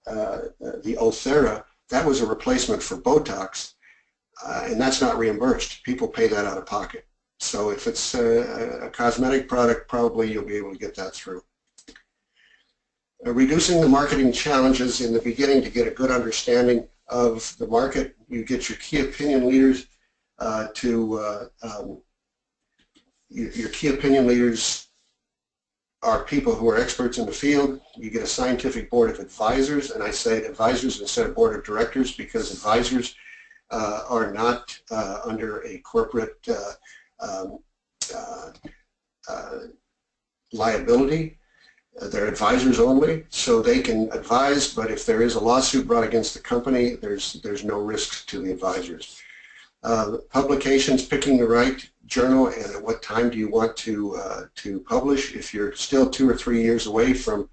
C: Othera, that was a replacement for Botox, and that's not reimbursed. People pay that out of pocket. So if it's a cosmetic product, probably you'll be able to get that through. Reducing the marketing challenges in the beginning to get a good understanding of the market. You get your key opinion leaders your key opinion leaders are people who are experts in the field. You get a scientific board of advisors, and I say advisors instead of board of directors because advisors are not under a corporate liability. They're advisors only, so they can advise, but if there is a lawsuit brought against the company, there's no risk to the advisors. Publications, picking the right journal and at what time do you want to publish. If you're still 2 or 3 years away from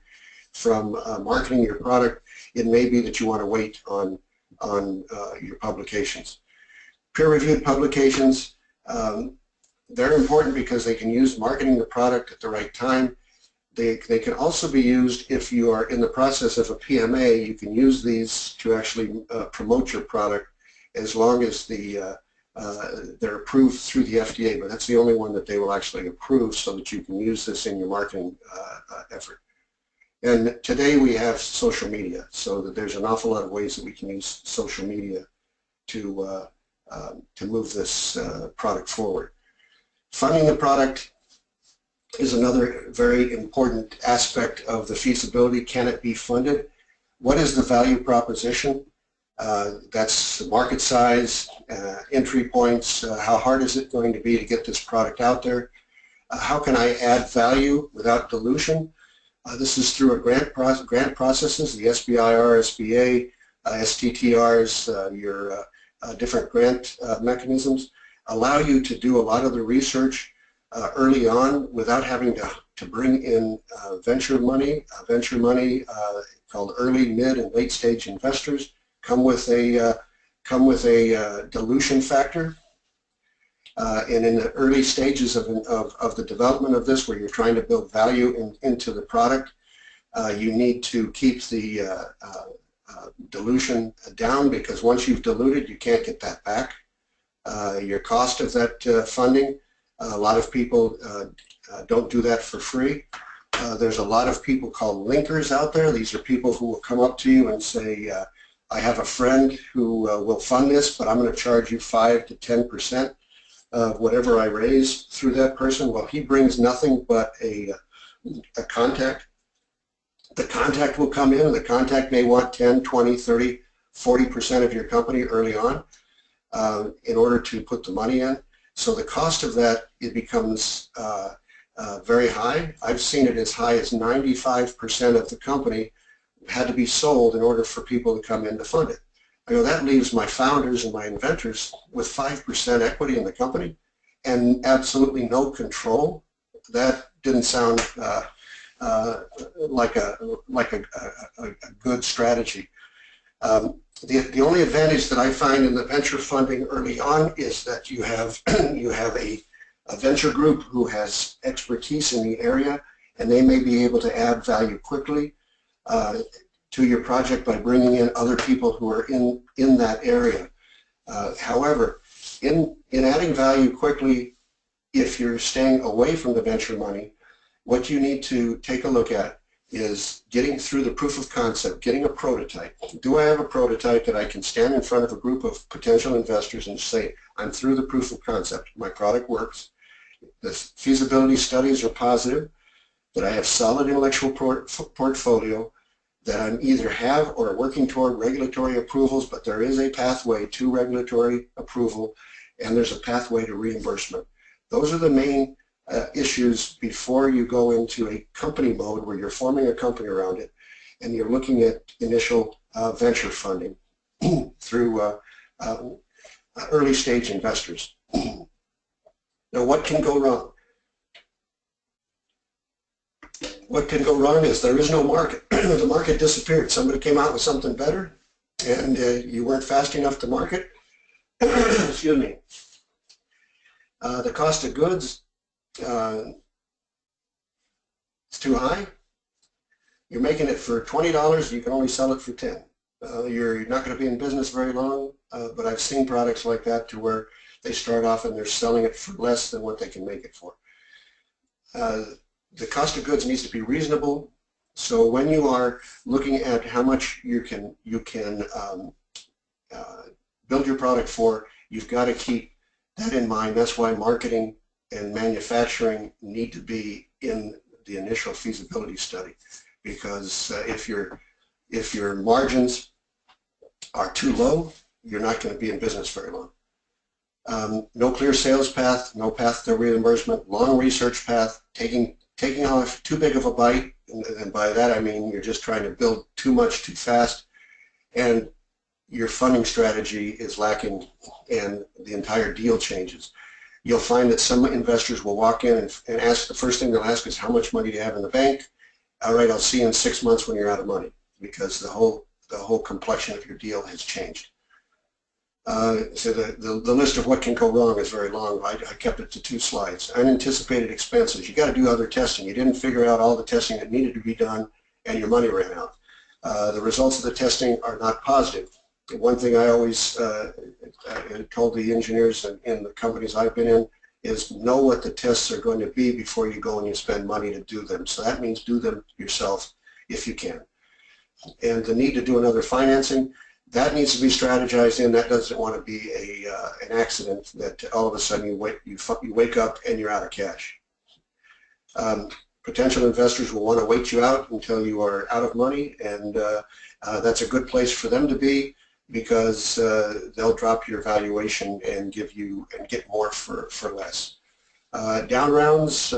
C: marketing your product, it may be that you want to wait on your publications. Peer-reviewed publications, they're important because they can use marketing the product at the right time. They can also be used if you are in the process of a PMA. You can use these to actually promote your product as long as they're approved through the FDA, but that's the only one that they will actually approve so that you can use this in your marketing effort. And today we have social media, so that there's an awful lot of ways that we can use social media to move this product forward. Funding the product is another very important aspect of the feasibility. Can it be funded? What is the value proposition? That's market size, entry points, how hard is it going to be to get this product out there? How can I add value without dilution? This is through a grant processes, the SBIR, SBA, STTRs, your different grant mechanisms allow you to do a lot of the research early on without having to bring in venture money. Venture money called early, mid, and late stage investors come with a dilution factor. And in the early stages of the development of this, where you're trying to build value into the product, you need to keep the dilution down, because once you've diluted, you can't get that back. Your cost of that funding, a lot of people don't do that for free. There's a lot of people called linkers out there. These are people who will come up to you and say, I have a friend who will fund this, but I'm going to charge you 5 to 10% of whatever I raise through that person. Well, he brings nothing but a contact. The contact will come in, and the contact may want 10, 20, 30, 40% of your company early on in order to put the money in. So the cost of that, it becomes very high. I've seen it as high as 95% of the company had to be sold in order for people to come in to fund it. I know that leaves my founders and my inventors with 5% equity in the company and absolutely no control. That didn't sound like a good strategy. The only advantage that I find in the venture funding early on is that you have a venture group who has expertise in the area, and they may be able to add value quickly to your project by bringing in other people who are in that area. However, in adding value quickly, if you're staying away from the venture money, what you need to take a look at is getting through the proof of concept, getting a prototype. Do I have a prototype that I can stand in front of a group of potential investors and say, I'm through the proof of concept, my product works, the feasibility studies are positive, that I have solid intellectual portfolio, that I'm either have or working toward regulatory approvals, but there is a pathway to regulatory approval, and there's a pathway to reimbursement. Those are the main issues before you go into a company mode where you're forming a company around it and you're looking at initial venture funding through early stage investors. Now, what can go wrong? What can go wrong is there is no market. The market disappeared. Somebody came out with something better and you weren't fast enough to market. Excuse me. The cost of goods, it's too high. You're making it for $20, you can only sell it for 10. You're not going to be in business very long, but I've seen products like that to where they start off and they're selling it for less than what they can make it for. The cost of goods needs to be reasonable. So when you are looking at how much you can build your product for, you've got to keep that in mind. That's why marketing and manufacturing need to be in the initial feasibility study, because if your margins are too low, you're not going to be in business very long. No clear sales path, no path to reimbursement, long research path, taking off too big of a bite, and by that I mean you're just trying to build too much too fast, and your funding strategy is lacking and the entire deal changes. You'll find that some investors will walk in and ask, the first thing they'll ask is, how much money do you have in the bank? All right, I'll see you in 6 months when you're out of money, because the whole complexion of your deal has changed. So the list of what can go wrong is very long. I kept it to 2 slides. Unanticipated expenses. You got to do other testing. You didn't figure out all the testing that needed to be done, and your money ran out. The results of the testing are not positive. One thing I always told the engineers in the companies I've been in is know what the tests are going to be before you go and you spend money to do them. So that means do them yourself if you can. And the need to do another financing, that needs to be strategized in. That doesn't want to be an accident that all of a sudden you wake up and you're out of cash. Potential investors will want to wait you out until you are out of money, and that's a good place for them to be, because they'll drop your valuation and get more for less. Down rounds,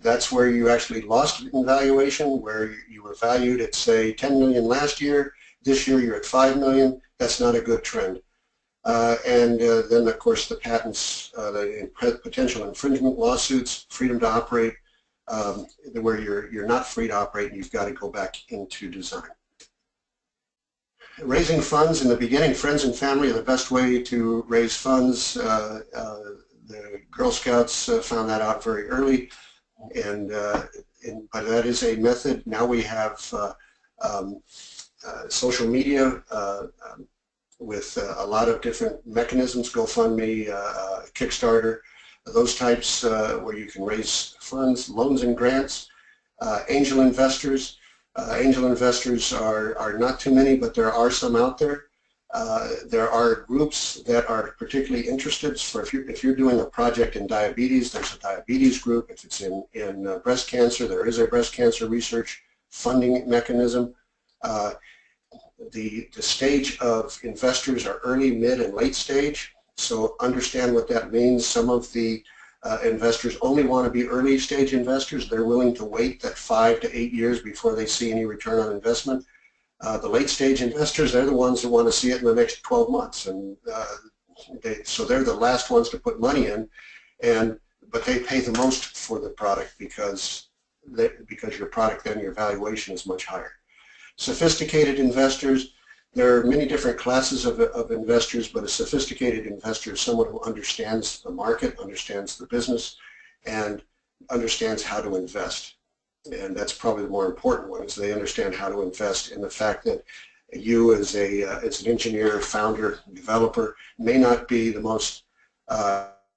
C: that's where you actually lost in valuation, where you were valued at, say, 10 million last year. This year you're at 5 million. That's not a good trend. And then, of course, the patents, the potential infringement lawsuits, freedom to operate, where you're not free to operate and you've got to go back into design. Raising funds in the beginning, friends and family are the best way to raise funds. The Girl Scouts found that out very early, but that is a method. Now we have social media with a lot of different mechanisms, GoFundMe, Kickstarter, those types where you can raise funds, loans and grants, angel investors. Angel investors are not too many, but there are some out there. There are groups that are particularly interested. If you're doing a project in diabetes, there's a diabetes group. If it's in breast cancer, there is a breast cancer research funding mechanism. The stage of investors are early, mid, and late stage. So understand what that means. Some of the investors only want to be early stage investors. They're willing to wait that 5 to 8 years before they see any return on investment. The late stage investors, they're the ones that want to see it in the next 12 months. And so they're the last ones to put money in, but they pay the most for the product because your product then, your valuation is much higher. Sophisticated investors, there are many different classes of investors, but a sophisticated investor is someone who understands the market, understands the business, and understands how to invest. And that's probably the more important one, is they understand how to invest in the fact that you as an engineer, founder, developer may not be the most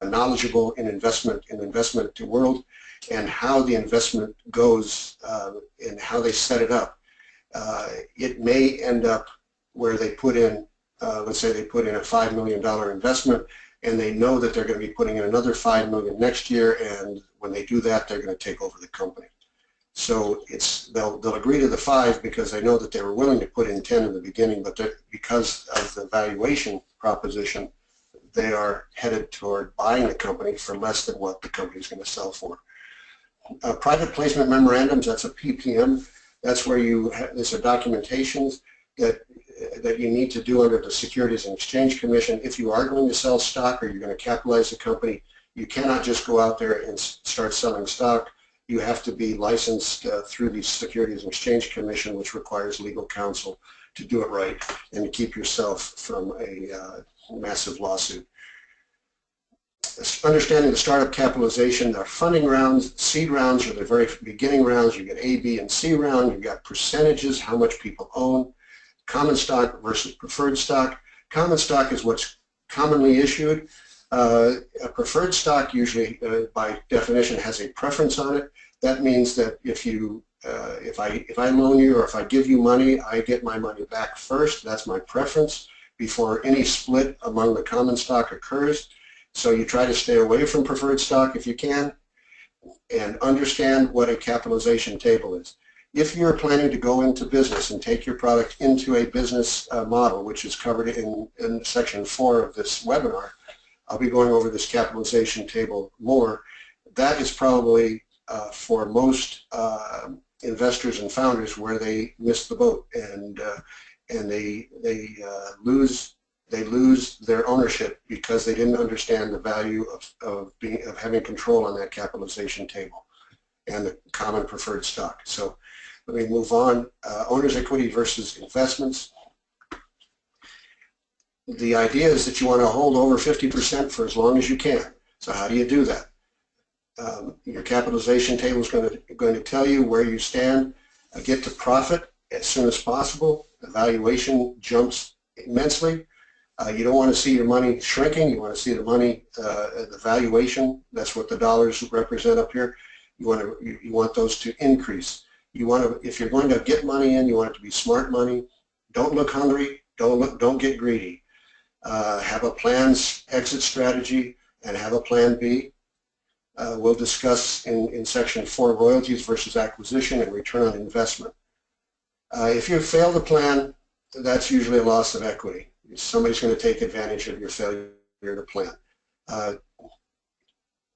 C: knowledgeable in investment world, and how the investment goes and how they set it up. It may end up where they put in, let's say they put in a $5 million investment, and they know that they're going to be putting in another $5 million next year, and when they do that, they're going to take over the company. So they'll agree to the 5 because they know that they were willing to put in 10 in the beginning, but because of the valuation proposition, they are headed toward buying the company for less than what the company is going to sell for. Private placement memorandums, that's a PPM. That's where these are documentations that you need to do under the Securities and Exchange Commission. If you are going to sell stock or you're going to capitalize the company, you cannot just go out there and start selling stock. You have to be licensed through the Securities and Exchange Commission, which requires legal counsel to do it right and to keep yourself from a massive lawsuit. Understanding the startup capitalization, there are funding rounds, seed rounds are the very beginning rounds. You get A, B, and C round. You've got percentages, how much people own, common stock versus preferred stock. Common stock is what's commonly issued. A preferred stock usually, by definition, has a preference on it. That means that if I loan you or if I give you money, I get my money back first. That's my preference before any split among the common stock occurs. So you try to stay away from preferred stock if you can, and understand what a capitalization table is. If you're planning to go into business and take your product into a business model, which is covered in section 4 of this webinar, I'll be going over this capitalization table more. That is probably for most investors and founders where they miss the boat, and they lose their ownership because they didn't understand the value of having control on that capitalization table and the common preferred stock. So let me move on. Owner's equity versus investments. the idea is that you want to hold over 50% for as long as you can. So how do you do that? Your capitalization table is going to tell you where you stand. Get to profit as soon as possible. The valuation jumps immensely. You don't want to see your money shrinking. You want to see the money, the valuation. That's what the dollars represent up here. You want those to increase. You want to, if you're going to get money in, you want it to be smart money. Don't look hungry. Don't get greedy. Have a planned exit strategy and have a plan B. We'll discuss in section 4 royalties versus acquisition and return on investment. If you fail the plan, that's usually a loss of equity. Somebody's going to take advantage of your failure to plan.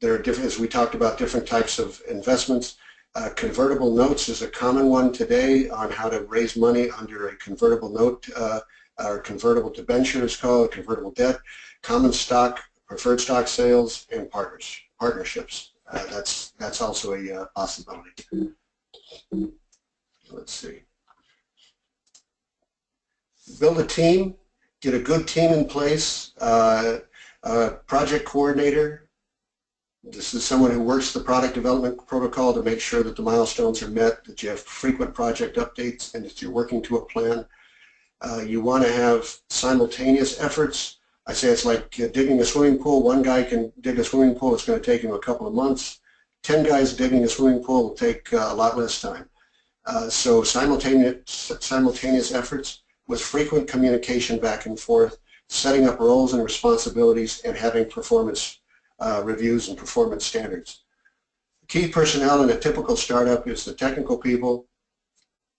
C: There are different, as we talked about, different types of investments. Convertible notes is a common one today on how to raise money under a convertible note, or convertible debenture is called, convertible debt, common stock, preferred stock sales, and partnerships. That's also a possibility. Let's see. Build a team. Get a good team in place. Project coordinator. This is someone who works the product development protocol to make sure that the milestones are met, that you have frequent project updates, and that you're working to a plan. You want to have simultaneous efforts. I say it's like digging a swimming pool. One guy can dig a swimming pool. It's going to take him a couple of months. 10 guys digging a swimming pool will take a lot less time. So simultaneous efforts with frequent communication back and forth, setting up roles and responsibilities, and having performance reviews and performance standards. Key personnel in a typical startup is the technical people,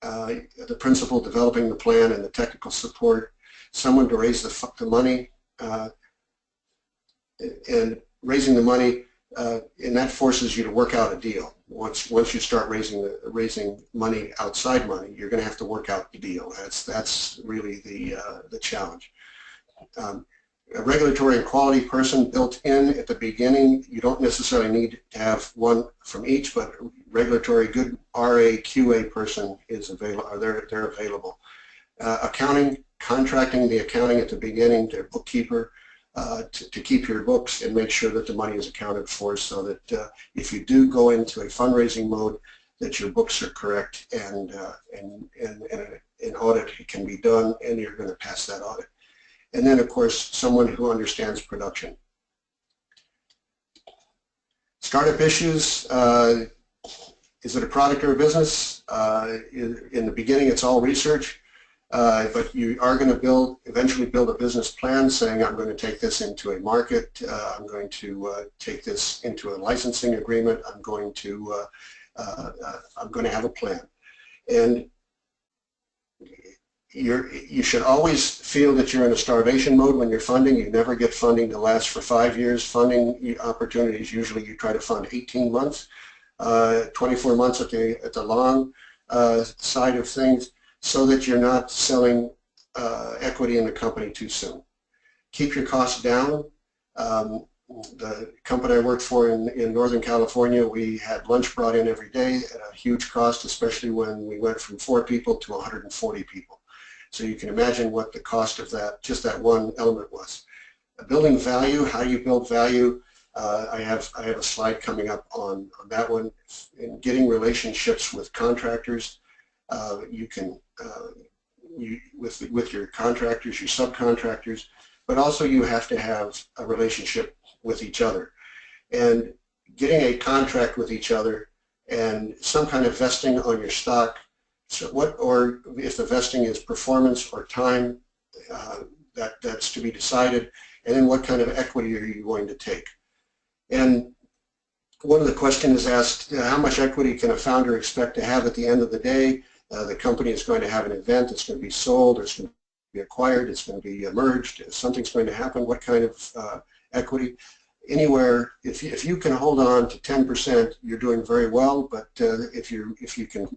C: the principal developing the plan and the technical support, someone to raise the money, and raising the money, and that forces you to work out a deal. Once you start raising money outside money, you're going to have to work out the deal. That's really the challenge. A regulatory and quality person built in at the beginning. You don't necessarily need to have one from each, but regulatory good RA, QA person is available. They're available. Accounting, contracting the accounting at the beginning, their bookkeeper, to keep your books and make sure that the money is accounted for, so that if you do go into a fundraising mode, that your books are correct and an audit can be done and you're going to pass that audit. And then, of course, someone who understands production. Startup issues. Is it a product or a business? In the beginning, it's all research. But you are going to eventually build a business plan saying, I'm going to take this into a market, I'm going to take this into a licensing agreement, I'm going to have a plan. And you should always feel that you're in a starvation mode when you're funding. You never get funding to last for 5 years. Funding opportunities, usually you try to fund 18 months, 24 months at the long side of things, so that you're not selling equity in the company too soon. Keep your costs down. The company I worked for in Northern California, we had lunch brought in every day at a huge cost, especially when we went from 4 people to 140 people. So you can imagine what the cost of that, just that one element was. Building value, how you build value. I have a slide coming up on that one. In getting relationships with contractors, you can with your contractors, your subcontractors, but also you have to have a relationship with each other, and getting a contract with each other and some kind of vesting on your stock. So or if the vesting is performance or time, that's to be decided, and then what kind of equity are you going to take. And one of the questions is asked, how much equity can a founder expect to have at the end of the day? The company is going to have an event, it's going to be sold, it's going to be acquired, it's going to be merged, something's going to happen. What kind of equity? Anywhere, if you can hold on to 10%, you're doing very well, but if you can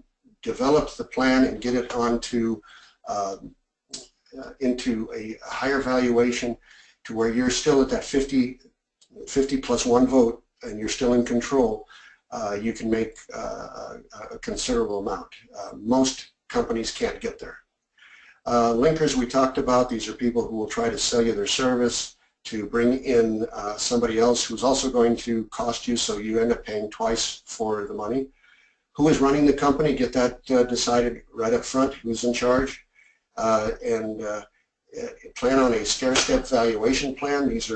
C: develop the plan and get it onto into a higher valuation to where you're still at that 50 plus 1 vote and you're still in control, you can make a considerable amount. Most companies can't get there. Linkers we talked about. These are people who will try to sell you their service to bring in somebody else who's also going to cost you, so you end up paying twice for the money. Who is running the company? Get that decided right up front, who's in charge. And plan on a stair-step valuation plan. These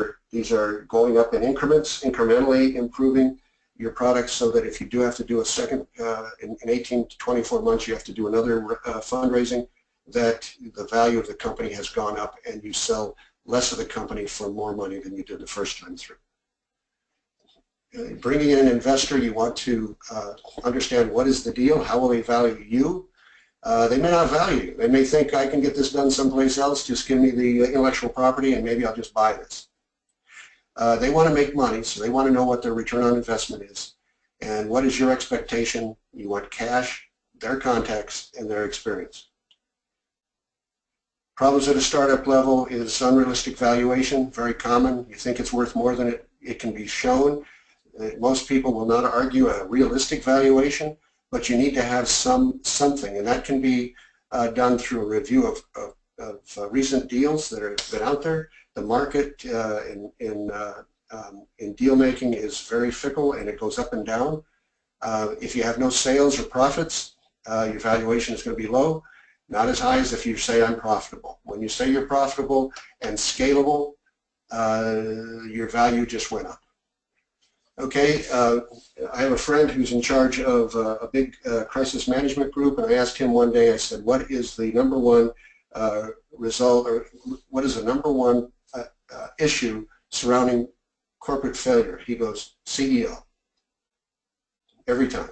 C: are going up in increments, incrementally improving your product, so that if you do have to do a second, in 18 to 24 months, you have to do another fundraising, that the value of the company has gone up and you sell less of the company for more money than you did the first time through. Bringing in an investor, you want to understand what is the deal, how will they value you. They may not value you. They may think, I can get this done someplace else, just give me the intellectual property and maybe I'll just buy this. They want to make money, so they want to know what their return on investment is. And what is your expectation? You want cash, their contacts, and their experience. Problems at a startup level is unrealistic valuation, very common. You think it's worth more than it can be shown. Most people will not argue a realistic valuation, but you need to have something, and that can be done through a review of recent deals that have been out there. The market in deal making is very fickle, and it goes up and down. If you have no sales or profits, your valuation is going to be low, not as high as if you say I'm profitable. When you say you're profitable and scalable, your value just went up. Okay, I have a friend who's in charge of a big crisis management group, and I asked him one day, I said, what is the number one result, or what is the number one issue surrounding corporate failure? He goes, CEO, every time.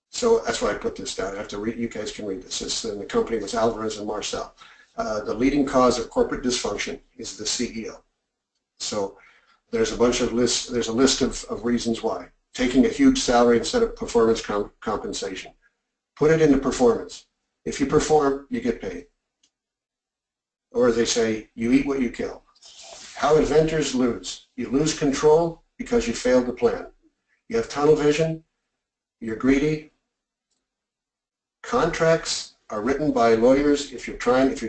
C: So that's why I put this down. I have to read, you guys can read this. It's in the company was Alvarez and Marcel. The leading cause of corporate dysfunction is the CEO. So there's a bunch of lists, there's a list of reasons why. Taking a huge salary instead of performance compensation. Put it into performance. If you perform, you get paid. Or they say, you eat what you kill. How inventors lose. You lose control because you failed to plan. You have tunnel vision, you're greedy. Contracts are written by lawyers. If you're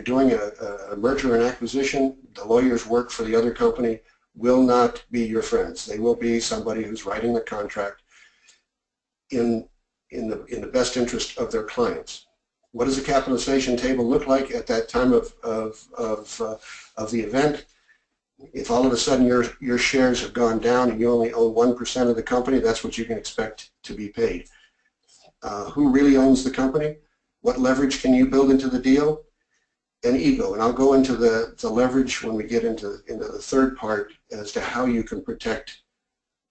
C: doing a merger and acquisition, the lawyers work for the other company will not be your friends. They will be somebody who's writing the contract in the best interest of their clients. What does a capitalization table look like at that time of the event? If all of a sudden your shares have gone down and you only own 1% of the company, that's what you can expect to be paid. Who really owns the company? What leverage can you build into the deal? And ego. And I'll go into the leverage when we get into the third part as to how you can protect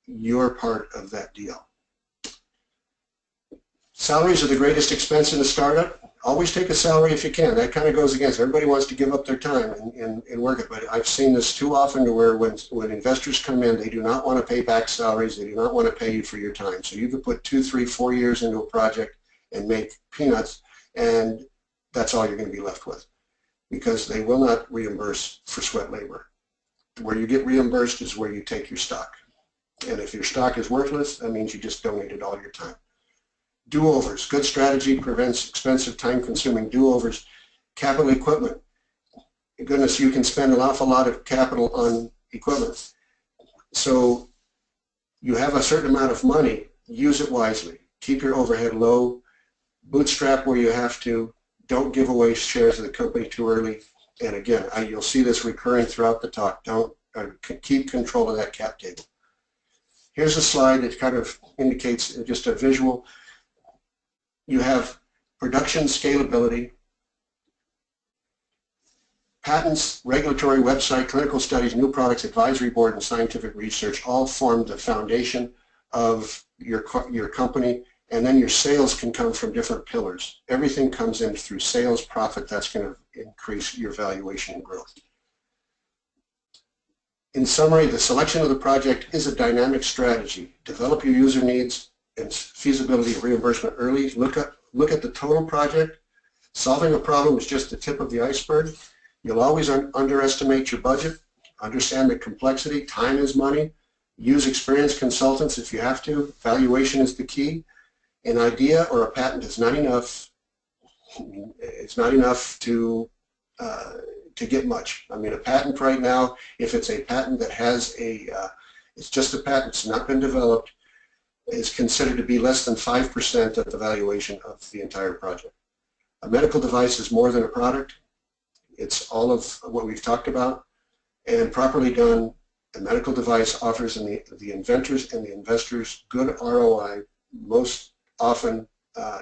C: your part of that deal. Salaries are the greatest expense in a startup. Always take a salary if you can. That kind of goes against. Everybody wants to give up their time and work it, but I've seen this too often to where when investors come in, they do not want to pay back salaries. They do not want to pay you for your time. So you could put 2, 3, 4 years into a project and make peanuts, and that's all you're going to be left with, because they will not reimburse for sweat labor. Where you get reimbursed is where you take your stock. And if your stock is worthless, that means you just donated all your time. Do-overs. Good strategy prevents expensive, time-consuming do-overs. Capital equipment. Goodness, you can spend an awful lot of capital on equipment. So you have a certain amount of money, use it wisely. Keep your overhead low. Bootstrap where you have to. Don't give away shares of the company too early. And again, you'll see this recurring throughout the talk. Keep control of that cap table. Here's a slide that kind of indicates just a visual. You have production scalability, patents, regulatory website, clinical studies, new products, advisory board, and scientific research all form the foundation of your company, and then your sales can come from different pillars. Everything comes in through sales, profit. That's going to increase your valuation and growth. In summary, the selection of the project is a dynamic strategy. Develop your user needs and feasibility of reimbursement early. Look at the total project. Solving a problem is just the tip of the iceberg. You'll always underestimate your budget. Understand the complexity. Time is money. Use experienced consultants if you have to. Valuation is the key. An idea or a patent is not enough. It's not enough to get much. I mean, a patent right now, if it's a patent that has it's just a patent, it's not been developed, is considered to be less than 5% of the valuation of the entire project. A medical device is more than a product. It's all of what we've talked about, and properly done, a medical device offers the inventors and the investors good ROI, most often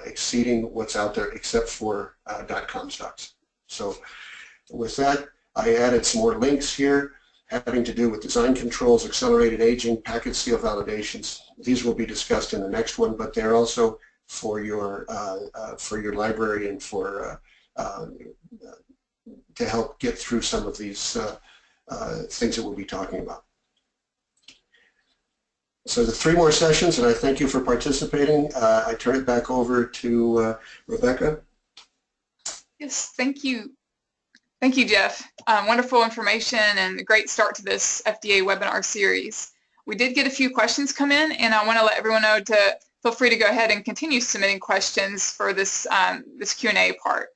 C: exceeding what's out there except for .com stocks. So with that, I added some more links here having to do with design controls, accelerated aging, package seal validations. These will be discussed in the next one, but they're also for your library and for to help get through some of these things that we'll be talking about. So the 3 more sessions, and I thank you for participating. I turn it back over to Rebecca.
B: Yes, thank you. Thank you, Jeff. Wonderful information and a great start to this FDA webinar series. We did get a few questions come in, and I want to let everyone know to feel free to go ahead and continue submitting questions for this, this Q&A part.